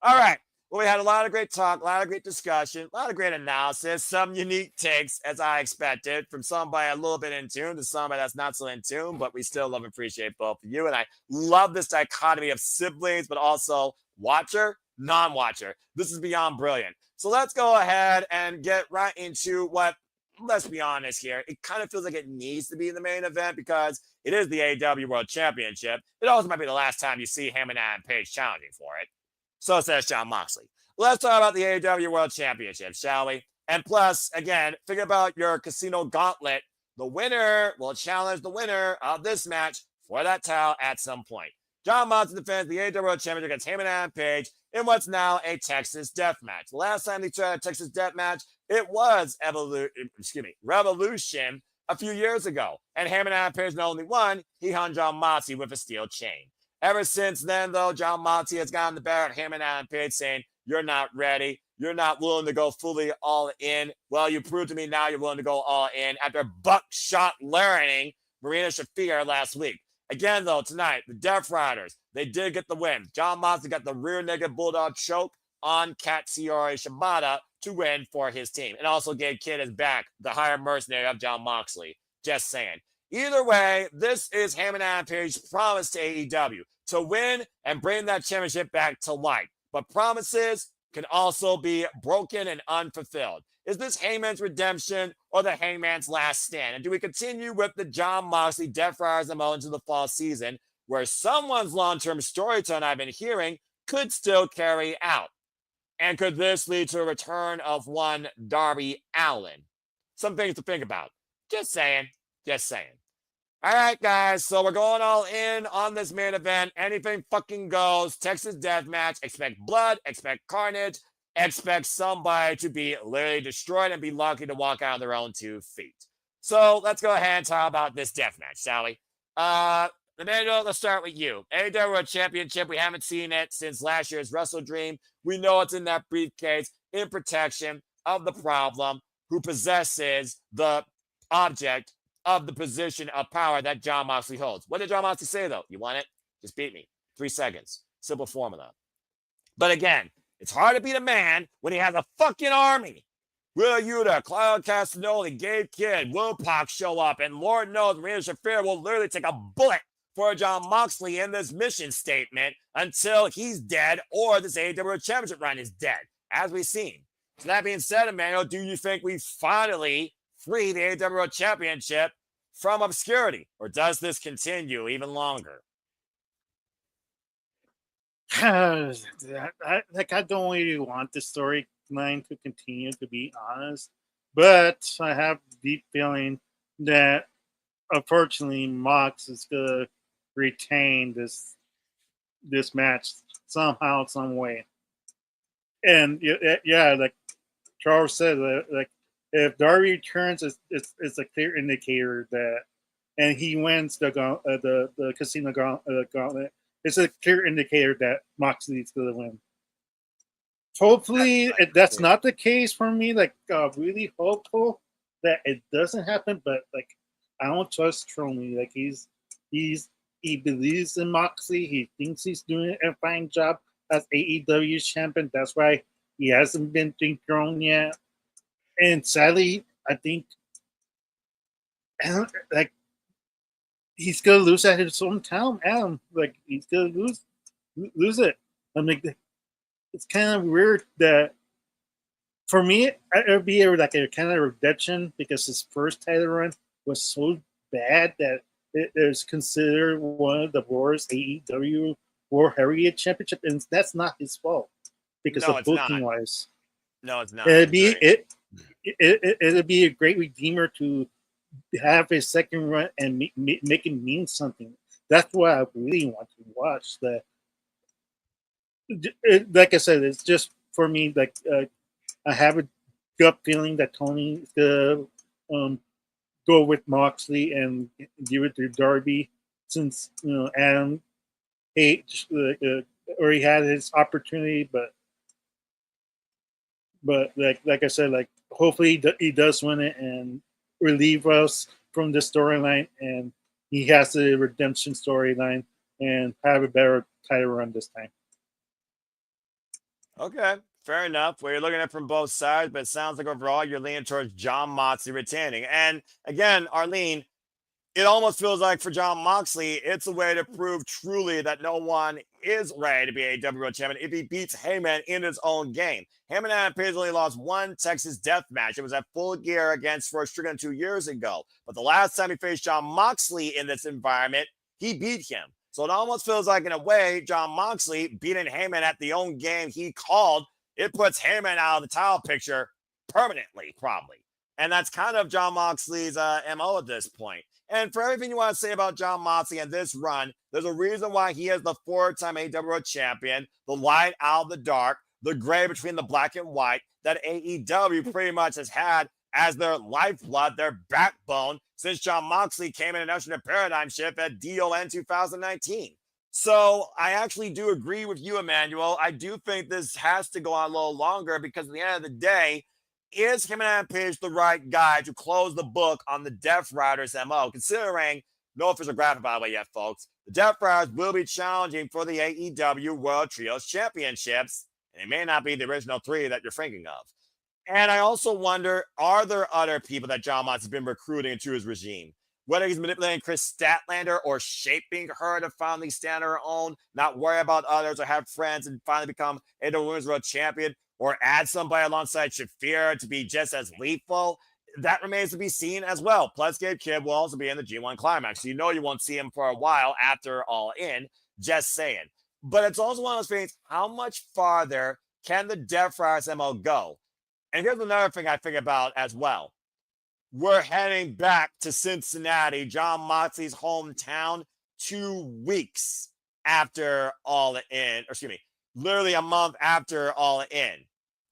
All right. Well, we had a lot of great talk, a lot of great discussion, a lot of great analysis, some unique takes, as I expected, from somebody a little bit in tune to somebody that's not so in tune, but we still love and appreciate both of you. And I love this dichotomy of siblings, but also watcher, non-watcher. This is beyond brilliant. So let's go ahead and get right into what, let's be honest here, it kind of feels like it needs to be in the main event because it is the AEW World Championship. It also might be the last time you see him and Adam Page challenging for it. So says Jon Moxley. Let's talk about the AEW World Championship, shall we? And plus, again, think about your casino gauntlet. The winner will challenge the winner of this match for that title at some point. Jon Moxley defends the AEW World Championship against him and Adam Page in what's now a Texas Death Match. The last time they tried a Texas Death Match, it was Revolution a few years ago. And him and Adam Page not only won, he hung Jon Moxley with a steel chain. Ever since then, though, Jon Moxley has gotten the better of him and Adam Page, saying, you're not ready. You're not willing to go fully all in. Well, you proved to me now you're willing to go all in after buckshot learning Marina Shafir last week. Again, though, tonight, the Death Riders, they did get the win. Jon Moxley got the rear naked bulldog choke on Katsuyori Shibata to win for his team. And also gave Kid his back, the higher mercenary of Jon Moxley. Just saying. Either way, this is him and Adam Page's promise to AEW to win and bring that championship back to light. But promises can also be broken and unfulfilled. Is this Hangman's redemption or the Hangman's last stand? And do we continue with the Jon Moxley Death Riders MO into the fall season where someone's long-term storytelling I've been hearing could still carry out? And could this lead to a return of one Darby Allin? Some things to think about. Just saying. Just saying. All right, guys. So we're going all in on this main event. Anything fucking goes. Texas Death Match. Expect blood. Expect carnage. Expect somebody to be literally destroyed and be lucky to walk out on their own 2 feet. So let's go ahead and talk about this death match, shall we? Emmanuel, let's start with you. AEW World Championship. We haven't seen it since last year's Wrestle Dream. We know it's in that briefcase in protection of the problem who possesses the object of the position of power that Jon Moxley holds. What did Jon Moxley say, though? You want it? Just beat me. 3 seconds. Simple formula. But again, it's hard to beat a man when he has a fucking army. Will Yuta, Claudio Castagnoli, Gabe Kidd, Will Pac show up, and Lord knows Marina Shafir will literally take a bullet for Jon Moxley in this mission statement until he's dead or this AEW Championship run is dead, as we've seen. So that being said, Emmanuel, do you think we finally free the AEW Championship from obscurity, or does this continue even longer? I don't really want the storyline to continue, to be honest. But I have a deep feeling that, unfortunately, Mox is gonna retain this match somehow, some way. And yeah, like Charles said, like if Darby returns, it's a clear indicator that, and he wins the casino gauntlet. It's a clear indicator that Moxley's going to win. Hopefully, that's not the case for me. Like, really hopeful that it doesn't happen. But like, I don't trust Trony. Like, he believes in Moxley. He thinks he's doing a fine job as AEW champion. That's why he hasn't been thrown yet. And sadly, I think, like, he's gonna lose at his own town, Adam. Like, he's gonna lose it. I mean, it's kind of weird that, for me, it would be like a kind of redemption because his first title run was so bad that it is considered one of the worst AEW World Heavyweight Championship, and that's not his fault because of booking wise. No, it's not. It'd be a great redeemer to have a second run and make it mean something. That's what I really want to watch. Like I said, it's just for me. Like I have a gut feeling that Tony is gonna go with Moxley and give it to Darby, since Adam already had his opportunity, but like I said, like hopefully he does win it and relieve us from the storyline, and he has the redemption storyline and have a better title run this time. Okay, fair enough. Well, you're looking at it from both sides, but it sounds like overall you're leaning towards Jon Moxley retaining. And again, Arlene, it almost feels like for Jon Moxley, it's a way to prove truly that no one is ready to be a WWE champion if he beats Heyman in his own game. Heyman and Page only lost one Texas Death Match. It was at Full Gear against First Strickland 2 years ago. But the last time he faced Jon Moxley in this environment, he beat him. So it almost feels like, in a way, Jon Moxley beating Heyman at the own game he called. It puts Heyman out of the title picture permanently, probably. And that's kind of Jon Moxley's MO at this point. And for everything you want to say about Jon Moxley and this run, there's a reason why he is the 4-time AEW champion, the light out of the dark, the gray between the black and white that AEW pretty much has had as their lifeblood, their backbone, since Jon Moxley came in and ushered a paradigm shift at DON 2019. So I actually do agree with you, Emmanuel. I do think this has to go on a little longer because at the end of the day, is Heyman Page the right guy to close the book on the Death Riders MO? Considering, no official graphic by the way yet, folks, the Death Riders will be challenging for the AEW World Trios Championships, and it may not be the original 3 that you're thinking of. And I also wonder, are there other people that Jon Moxley has been recruiting into his regime? Whether he's manipulating Chris Statlander or shaping her to finally stand on her own, not worry about others or have friends and finally become a Women's World Champion, or add somebody alongside Shafir to be just as lethal, that remains to be seen as well. Plus, Gabe Kidd will also be in the G1 Climax. So you know you won't see him for a while after All In, just saying. But it's also one of those things, how much farther Can the Death Riders MO go? And here's another thing I think about as well. We're heading back to Cincinnati, Jon Moxley's hometown, 2 weeks after All In, or excuse me, literally a month after All In.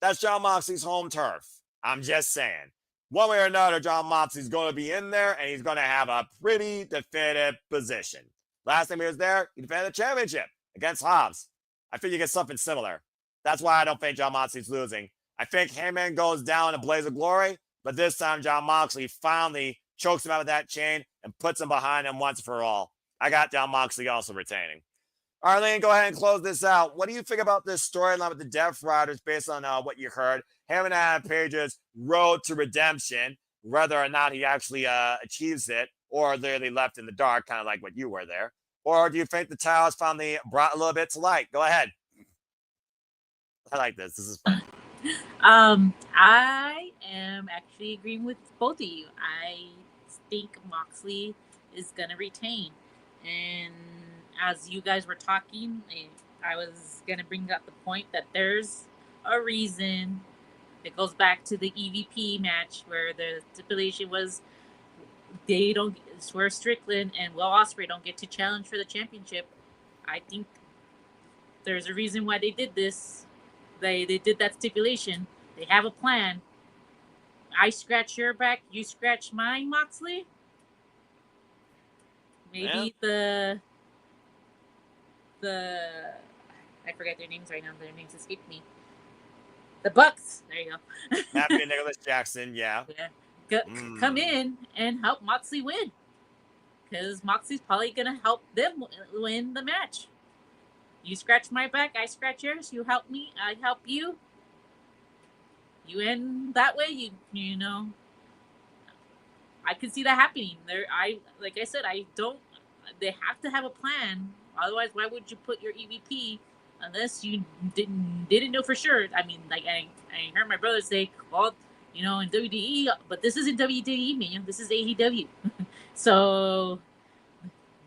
That's Jon Moxley's home turf. I'm just saying. One way or another, Jon Moxley's going to be in there, and he's going to have a pretty definitive position. Last time he was there, he defended the championship against Hobbs. I think you get something similar. That's why I don't think Jon Moxley's losing. I think Heyman goes down in a blaze of glory, but this time Jon Moxley finally chokes him out with that chain and puts him behind him once for all. I got Jon Moxley also retaining. Arlene, go ahead and close this out. What do you think about this storyline with the Death Riders based on what you heard? Heyman and Adam Page's road to redemption, whether or not he actually achieves it, or literally left in the dark, kind of like what you were there. Or do you think the towers finally brought a little bit to light? Go ahead. I like this. This is fun. I am actually agreeing with both of you. I think Moxley is going to retain. And as you guys were talking, I was going to bring up the point that there's a reason. It goes back to the EVP match where the stipulation was where Strickland and Will Ospreay don't get to challenge for the championship. I think there's a reason why they did this. They did that stipulation. They have a plan. I scratch your back, you scratch mine, Moxley. Maybe the I forget their names right now. Their names escape me. The Bucks. There you go. Matthew and Nicholas Jackson. Yeah. Come in and help Moxley win, because Moxley's probably gonna help them win the match. You scratch my back, I scratch yours. You help me, I help you. You end that way. You know. I can see that happening. Like I said, I don't. They have to have a plan. Otherwise, why would you put your EVP unless you didn't know for sure? I mean, like I heard my brother say, well, you know, in WWE, but this isn't WWE, man. This is AEW. So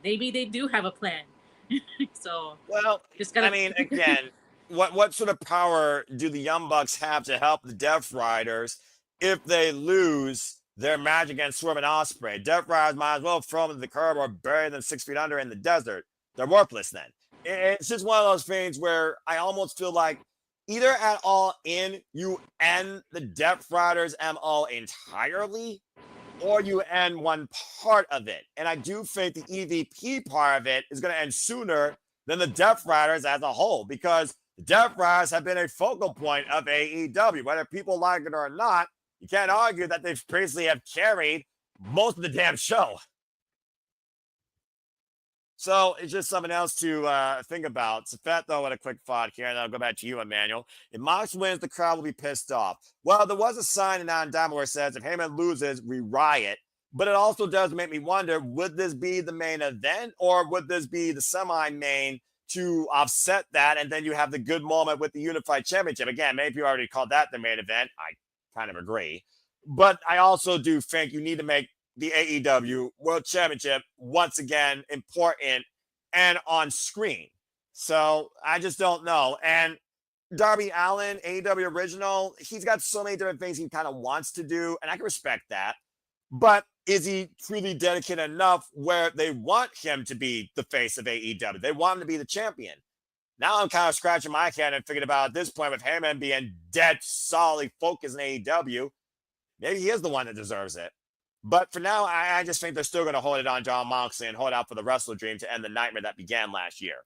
maybe they do have a plan. So well, just gotta. I mean, again, what sort of power do the Young Bucks have to help the Death Riders if they lose their match against Swerve and Ospreay? Death Riders might as well throw them to the curb or bury them 6 feet under in the desert. They're worthless then. It's just one of those things where I almost feel like either at All In, you end the Death Riders MO entirely, or you end one part of it. And I do think the EVP part of it is going to end sooner than the Death Riders as a whole, because the Death Riders have been a focal point of AEW. Whether people like it or not, you can't argue that they basically have carried most of the damn show. So it's just something else to think about. Safet, though, with a quick thought here, and I'll go back to you, Emmanuel. If Mox wins, the crowd will be pissed off. Well, there was a sign in Adam Diamond where it says, if Heyman loses, we riot. But it also does make me wonder, would this be the main event, or would this be the semi-main to offset that, and then you have the good moment with the Unified Championship? Again, maybe you already called that the main event. I kind of agree. But I also do think you need to make the AEW World Championship once again important and on screen. So I just don't know. And Darby Allin, AEW original, he's got so many different things he kind of wants to do, and I can respect that. But is he truly dedicated enough where they want him to be the face of AEW? They want him to be the champion. Now I'm kind of scratching my head and thinking about at this point with Heyman being dead solidly focused in AEW, maybe he is the one that deserves it. But for now, I just think they're still going to hold it on Jon Moxley and hold out for the Wrestle Dream to end the nightmare that began last year.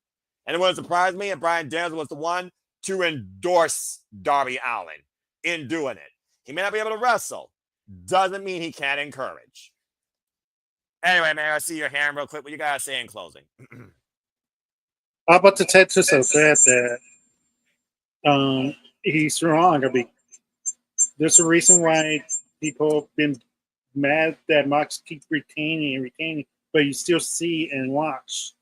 And it wouldn't surprise me if Bryan Danielson was the one to endorse Darby Allin in doing it. He may not be able to wrestle. Doesn't mean he can't encourage. Anyway, man, I see your hand real quick. What you got to say in closing? How about the Texas that he's wrong? I mean, there's a reason why people have been mad that Mox keep retaining, but you still see and watch.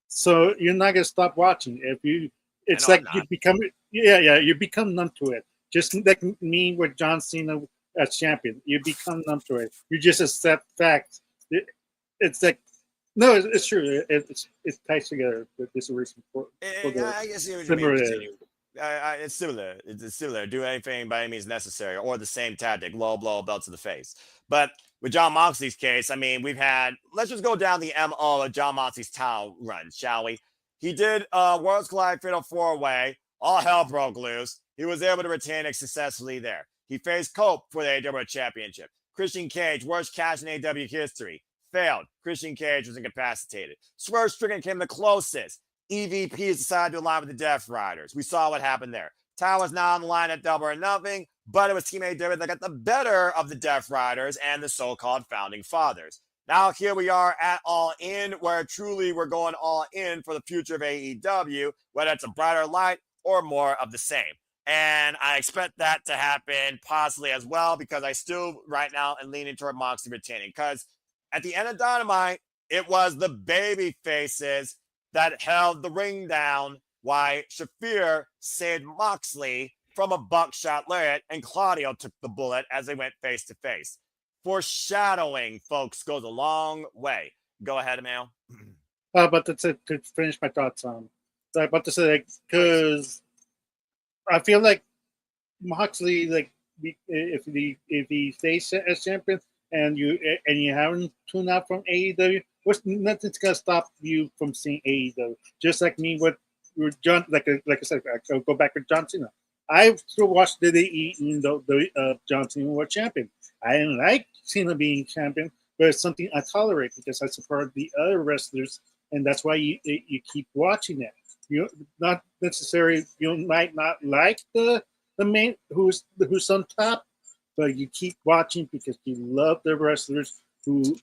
So you're not gonna stop watching. It's like you become numb to it. Just like me with John Cena as champion, you become numb to it. You just accept facts. It's like it's true. It ties together. There's a reason for I guess you would continue. It's similar. It's similar. Do anything by any means necessary, or the same tactic, low blow, belt to the face. But with John Moxley's case, I mean, we've had. Let's just go down the MO of John Moxley's title run, shall we? He did Worlds Collide Fatal 4-Way. All hell broke loose. He was able to retain it successfully there. He faced Cope for the AEW Championship. Christian Cage, worst cash in AEW history, failed. Christian Cage was incapacitated. Swerve Strickland came the closest. EVPs decided to align with the Death Riders. We saw what happened there. Ty was not on the line at Double or Nothing, but it was Team AEW that got the better of the Death Riders and the so-called Founding Fathers. Now here we are at All In, where truly we're going all in for the future of AEW, whether it's a brighter light or more of the same. And I expect that to happen possibly as well, because I still right now am leaning toward Moxley retaining. Because at the end of Dynamite, it was the baby faces that held the ring down, why Shafir saved Moxley from a buckshot lariat, and Claudio took the bullet as they went face to face. Foreshadowing, folks, goes a long way. Go ahead, Emil. But to finish my thoughts on, so I about to say, because I feel like Moxley, like if he stays as champion and you haven't tuned out from AEW, nothing's gonna stop you from seeing AEW. Just like me with John, like I said, I'll go back with John Cena. I still watched the even though John Cena was champion. I didn't like Cena being champion, but it's something I tolerate because I support the other wrestlers, and that's why you keep watching that. You not necessarily you might not like the main who's on top, but you keep watching because you love the wrestlers who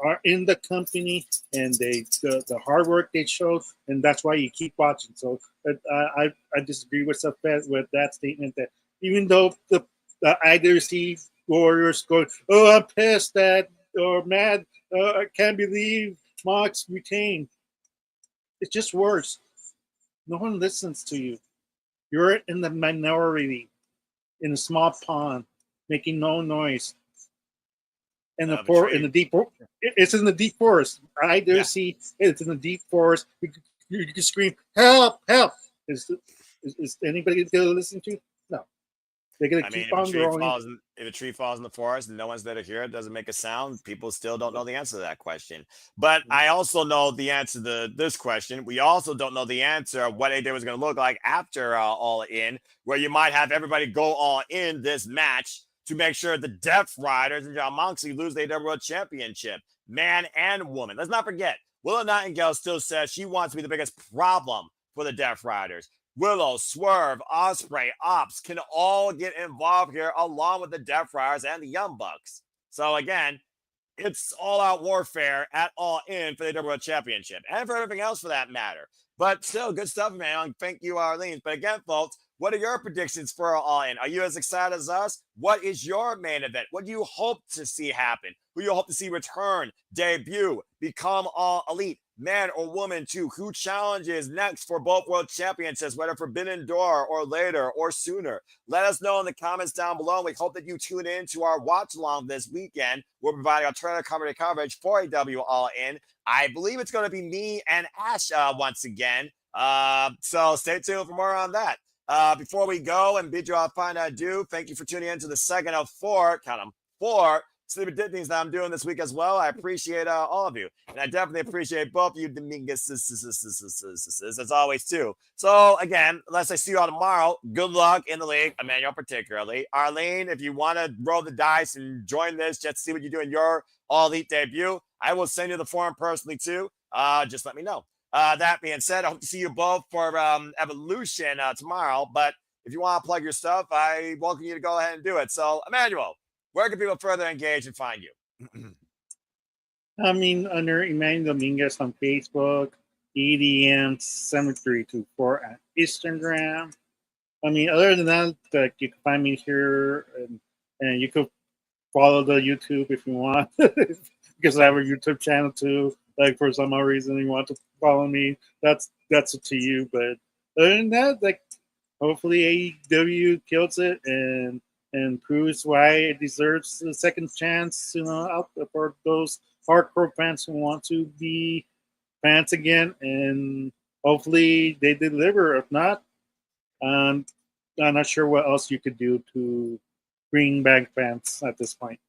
are in the company and the hard work they show, and that's why you keep watching. So I disagree with that statement that even though the IWC Warriors go, oh, I'm pissed that or mad, I can't believe Mox retained. It's just worse. No one listens to you. You're in the minority, in a small pond, making no noise. In the deep, it's in the deep forest. I do see it's in the deep forest. You can scream, "Help! Help!" Is anybody going to listen to? No. They're going to keep on growing. If a tree falls in the forest and no one's there to hear it, doesn't make a sound, people still don't know the answer to that question. But I also know the answer to this question. We also don't know the answer of what AEW is going to look like after All In, where you might have everybody go all in this match to make sure the Death Riders and John Moxley lose the AEW World Championship, man and woman. Let's not forget, Willow Nightingale still says she wants to be the biggest problem for the Death Riders. Willow, Swerve, Ospreay, Ops can all get involved here along with the Death Riders and the Young Bucks. So again, it's all-out warfare at All In for the AEW World Championship and for everything else for that matter. But still, good stuff, man. Thank you, Arlene. But again, folks, what are your predictions for All In? Are you as excited as us? What is your main event? What do you hope to see happen? Who do you hope to see return, debut, become All Elite? Man or woman too, who challenges next for both world championships, whether Forbidden Door or later or sooner. Let us know in the comments down below. We hope that you tune in to our watch along this weekend. We're providing alternative coverage for AEW All In. I believe it's going to be me and Ash once again. So stay tuned for more on that. Before we go and bid you all fine adieu, thank you for tuning in to the second of four, count them, 4 Sleepy Disneys that I'm doing this week as well. I appreciate all of you. And I definitely appreciate both of you, Dominguez, as always, too. So, again, unless I see you all tomorrow, good luck in the league, Emmanuel particularly. Arlene, if you want to roll the dice and join this just to see what you do in your All Elite debut, I will send you the form personally, too. Just let me know. That being said, I hope to see you both for Evolution tomorrow. But if you want to plug your stuff, I welcome you to go ahead and do it. So, Emmanuel, where can people further engage and find you? I mean, under Emmanuel Dominguez on Facebook, EDM7324 on Instagram. I mean, other than that, you can find me here, and you could follow the YouTube if you want, because I have a YouTube channel too. Like for some odd reason you want to follow me, that's up to you. But other than that, like hopefully AEW kills it and proves why it deserves a second chance, out for those hardcore fans who want to be fans again, and hopefully they deliver. If not, And I'm not sure what else you could do to bring back fans at this point.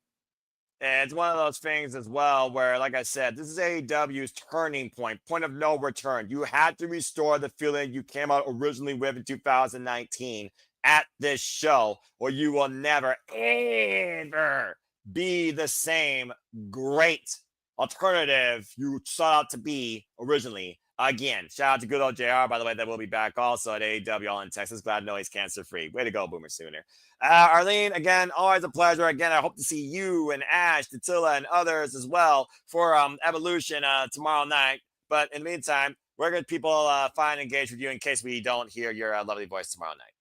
And it's one of those things as well where, like I said, this is AEW's turning point of no return. You had to restore the feeling you came out originally with in 2019 at this show, or you will never, ever be the same great alternative you sought out to be originally. Again, shout out to good old JR, by the way, that will be back also at AEW All in Texas. Glad to know he's cancer free. Way to go, Boomer Sooner. Arlene, again, always a pleasure. Again, I hope to see you and Ash, Tatilla, and others as well for Evolution tomorrow night. But in the meantime, where can people find and engage with you in case we don't hear your lovely voice tomorrow night?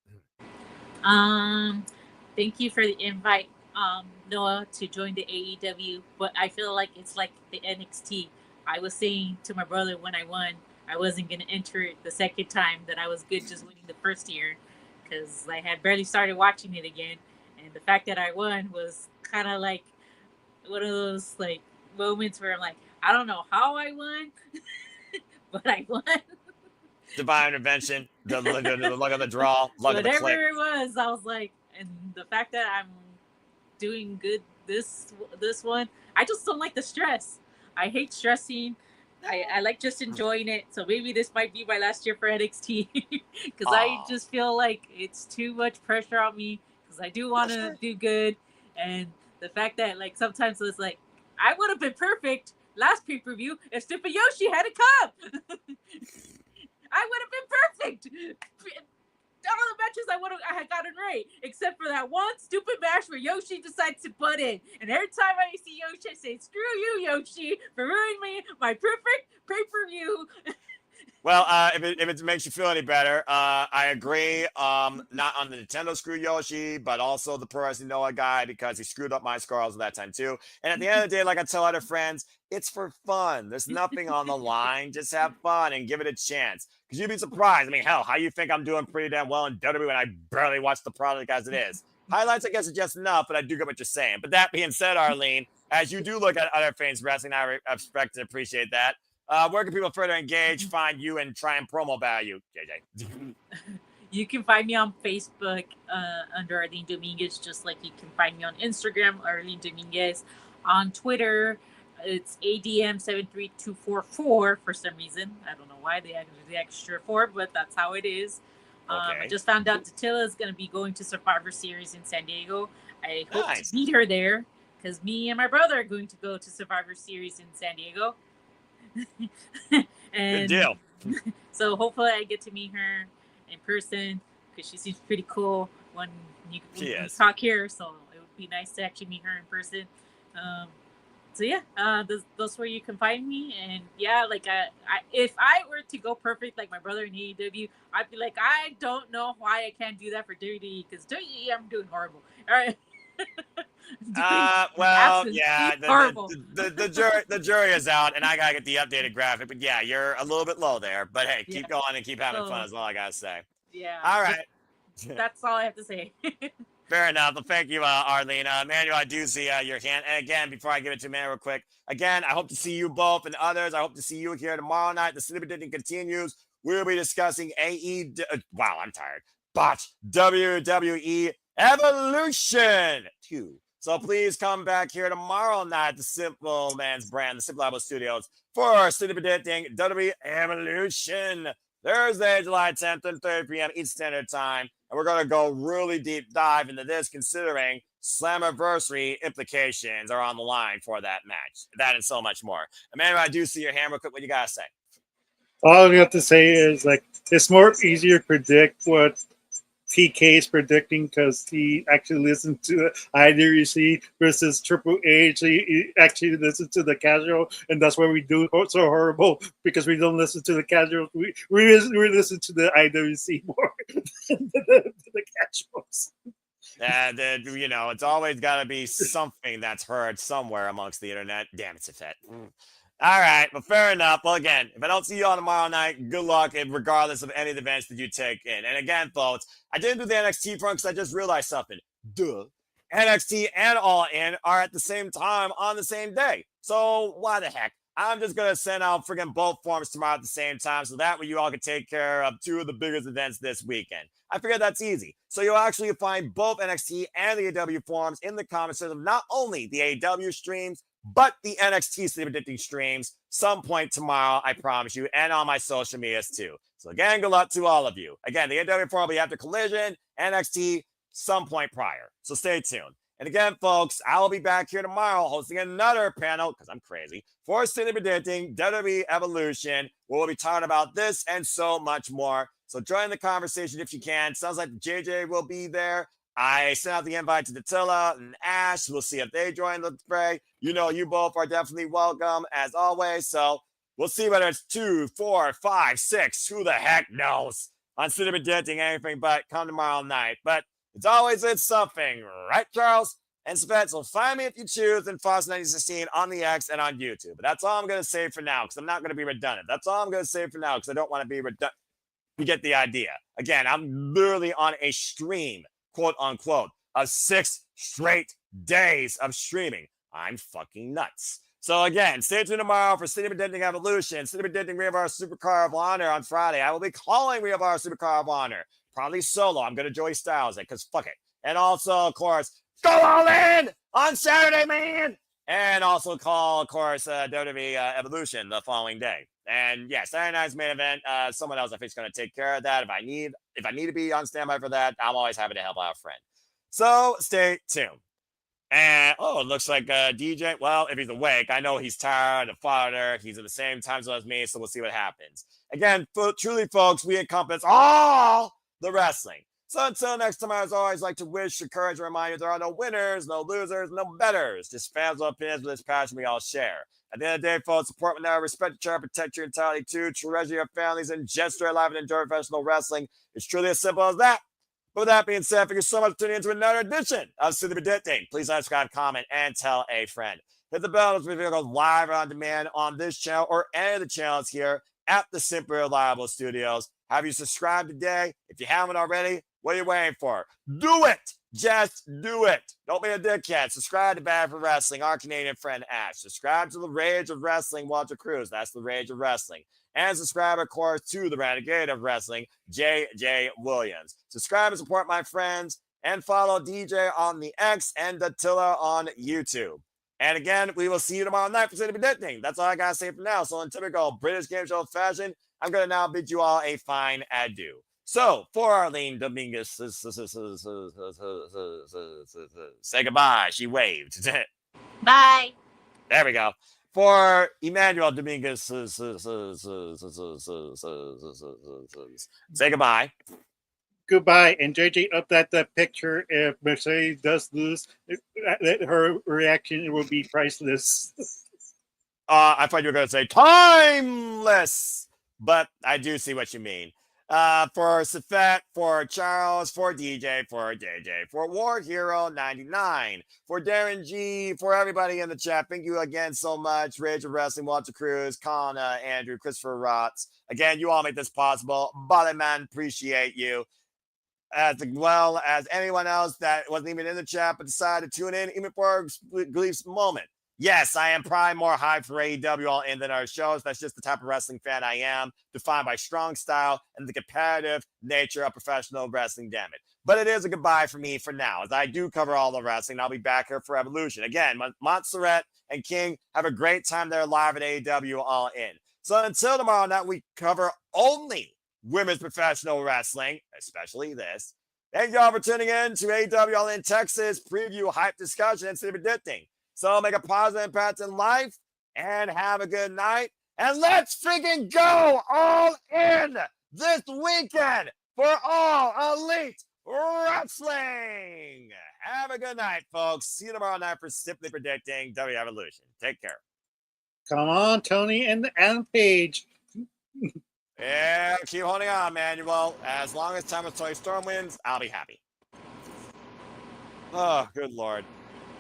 Thank you for the invite, Noah, to join the AEW. But I feel like it's like the NXT. I was saying to my brother when I won, I wasn't going to enter it the second time, that I was good just winning the first year, because I had barely started watching it again. And the fact that I won was kind of like one of those like moments where I'm like, I don't know how I won, but I won. Divine intervention, the luck of the draw, luck of the Whatever click. it was, I was like, and the fact that I'm doing good this one, I just don't like the stress. I hate stressing. I like just enjoying it. So maybe this might be my last year for NXT, because I just feel like it's too much pressure on me, because I do want to do good. And the fact that like sometimes it's like, I would have been perfect last pay-per-view if Super Yoshi had come. I would have been perfect. All the matches I had gotten right, except for that one stupid match where Yoshi decides to butt in. And every time I see Yoshi, I say, "Screw you, Yoshi, for ruining me my perfect pay-per-view." Well, if it makes you feel any better, I agree. Not on the Nintendo screw Yoshi, but also the Pro Wrestling Noah guy, because he screwed up my scores that time too. And at the end of the day, like I tell other friends, it's for fun. There's nothing on the line. Just have fun and give it a chance. Because you'd be surprised. I mean, hell, how you think I'm doing pretty damn well in WWE when I barely watch the product as it is? Highlights, I guess, are just enough, but I do get what you're saying. But that being said, Arlene, as you do look at other things wrestling, I respect and appreciate that. Where can people further engage, find you, and try and promo value, JJ? You can find me on Facebook under Arlene Dominguez, just like you can find me on Instagram, Arlene Dominguez. On Twitter, it's ADM73244 for some reason. I don't know why they added the extra 4, but that's how it is. I just found out Tatilla is going to be going to Survivor Series in San Diego. I hope to meet her there, because me and my brother are going to go to Survivor Series in San Diego. And good deal. So hopefully I get to meet her in person, because she seems pretty cool when you talk here. So it would be nice to actually meet her in person. So yeah, those where you can find me. And yeah, like if I were to go perfect like my brother in AEW, I'd be like, I don't know why I can't do that for WWE, because WWE I'm doing horrible. All right. Well, yeah, the jury is out, and I gotta get the updated graphic. But yeah, you're a little bit low there. But hey, keep going and keep having fun. Is all I gotta say. Yeah. All right. That's all I have to say. Fair enough. Well, thank you, Arlene. Manuel, I do see your hand. And again, before I give it to Manuel real quick, again, I hope to see you both and others. I hope to see you here tomorrow night. The Sleeper Dating continues. We'll be discussing wow, I'm tired. Botch WWE Evolution 2. So please come back here tomorrow night at the Simple Man's Brand, the Simple Apple Studios, for Sleeper Dating WWE Evolution. Thursday, July 10th, 3:30 p.m. Eastern Standard Time. And we're going to go really deep dive into this, considering Slammiversary implications are on the line for that match. That and so much more. Amanda, I do see your hand real quick. What you got to say? All we have to say is, like, it's more easier to predict what PK is predicting, because he actually listened to IWC versus Triple H. He actually listened to the casual, and that's why we do so horrible, because we don't listen to the casuals. We listen to the IWC more than the casuals. You know, it's always got to be something that's heard somewhere amongst the internet. Damn, it's a fit. All right, well, fair enough. Well, again, if I don't see you on tomorrow night, good luck, regardless of any of the events that you take in. And again, folks, I didn't do the NXT front because I just realized something. Duh. NXT and All In are at the same time on the same day. So why the heck? I'm just going to send out freaking both forms tomorrow at the same time so that way you all can take care of 2 of the biggest events this weekend. I figured that's easy. So you'll actually find both NXT and the AEW forums in the comments of not only the AEW streams, but the NXT Sleep Addicting streams some point tomorrow, I promise you, and on my social medias too. So again, good luck to all of you. Again, the AEW forum will be after Collision, NXT, some point prior. So stay tuned. And again, folks, I will be back here tomorrow hosting another panel, because I'm crazy, for Sleep Addicting WWE Evolution, where we'll be talking about this and so much more. So join the conversation if you can. Sounds like JJ will be there. I sent out the invite to Datilla and Ash. We'll see if they join the fray. You know, you both are definitely welcome, as always. So we'll see whether it's 2, 4, 5, 6. Who the heck knows? On Sleep Addicting, anything but come tomorrow night. But it's always it's something, right, Charles? And Svet, so find me if you choose in Fox1916 on the X and on YouTube. But that's all I'm going to say for now, because I'm not going to be redundant. That's all I'm going to say for now, because I don't want to be redundant. You get the idea. Again, I'm literally on a stream, quote unquote, of 6 straight days of streaming. I'm fucking nuts. So again, stay tuned tomorrow for Sleep Addicting Evolution, Sleep Addicting Ring of Our Supercar of Honor on Friday. I will be calling Ring of Our Supercar of Honor. Probably solo. I'm going to Joey Styles it, because fuck it. And also, of course, go all in on Saturday, man. And also call, of course, WWE Evolution the following day. And yeah, Saturday night's main event. Someone else I think is going to take care of that. If I need to be on standby for that, I'm always happy to help out a friend. So stay tuned. And it looks like DJ. Well, if he's awake, I know he's tired, a father. He's in the same time zone as me, so we'll see what happens. Again, truly, folks, we encompass all the wrestling. So until next time, as always, like to wish, encourage, and remind you there are no winners, no losers, no betters. Just fans of opinions with this passion we all share. At the end of the day, folks, support one another, respect each other, protect your entirety too, treasure your families, and just stay alive and enjoy professional wrestling. It's truly as simple as that. But with that being said, thank you so much for tuning into another edition of Sleep Addicting. Please subscribe, comment, and tell a friend. Hit the bell as video goes live or on demand on this channel or any of the channels here at the Simply Reliable Studios. Have you subscribed today? If you haven't already, what are you waiting for? Do it! Just do it. Don't be a dickhead. Subscribe to Bad for Wrestling, our Canadian friend Ash. Subscribe to The Rage of Wrestling, Walter Cruz. That's The Rage of Wrestling. And subscribe, of course, to The Renegade of Wrestling, J.J. Williams. Subscribe and support my friends. And follow DJ on the X and Datilla on YouTube. And again, we will see you tomorrow night for Sleep Addicting. That's all I got to say for now. So in typical British game show fashion, I'm going to now bid you all a fine adieu. So, for Arlene Dominguez, say goodbye. She waved. Bye. There we go. For Emmanuel Dominguez, say goodbye. Goodbye. And JJ, update that picture. If Mercedes does lose, her reaction will be priceless. I thought you were going to say timeless, but I do see what you mean. For Safet, for Charles, for DJ, for JJ, for War Hero 99, for Darren G, for everybody in the chat. Thank you again so much. Rage of Wrestling, Walter Cruz, Kana, Andrew, Christopher Rotz. Again, you all make this possible. Body Man, appreciate you. As well as anyone else that wasn't even in the chat but decided to tune in even for a brief moment. Yes, I am probably more hyped for AEW all in than our shows. That's just the type of wrestling fan I am, defined by strong style and the competitive nature of professional wrestling, damn it. But it is a goodbye for me for now, as I do cover all the wrestling. I'll be back here for Evolution. Again, Montserrat and King have a great time there live at AEW all in. So until tomorrow night, we cover only women's professional wrestling, especially this. Thank you all for tuning in to AEW All In Texas preview, hype discussion, and Sleep Addicting. So make a positive impact in life and have a good night. And let's freaking go all in this weekend for all elite wrestling. Have a good night, folks. See you tomorrow night for Simply Predicting W Evolution. Take care. Come on, Tony and Paige. Yeah, keep holding on, Manuel. As long as Time of Toy Storm wins, I'll be happy. Oh, good Lord.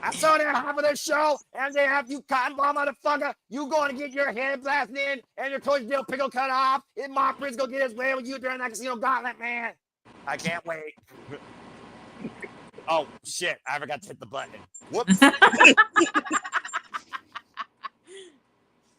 I saw that half of the show, and they have you cotton ball motherfucker. You going to get your head blasted in and your Coach Dill pickle cut off. And Mark Prince go get his way with you during that casino gauntlet, man. I can't wait. Oh, shit. I forgot to hit the button. Whoops.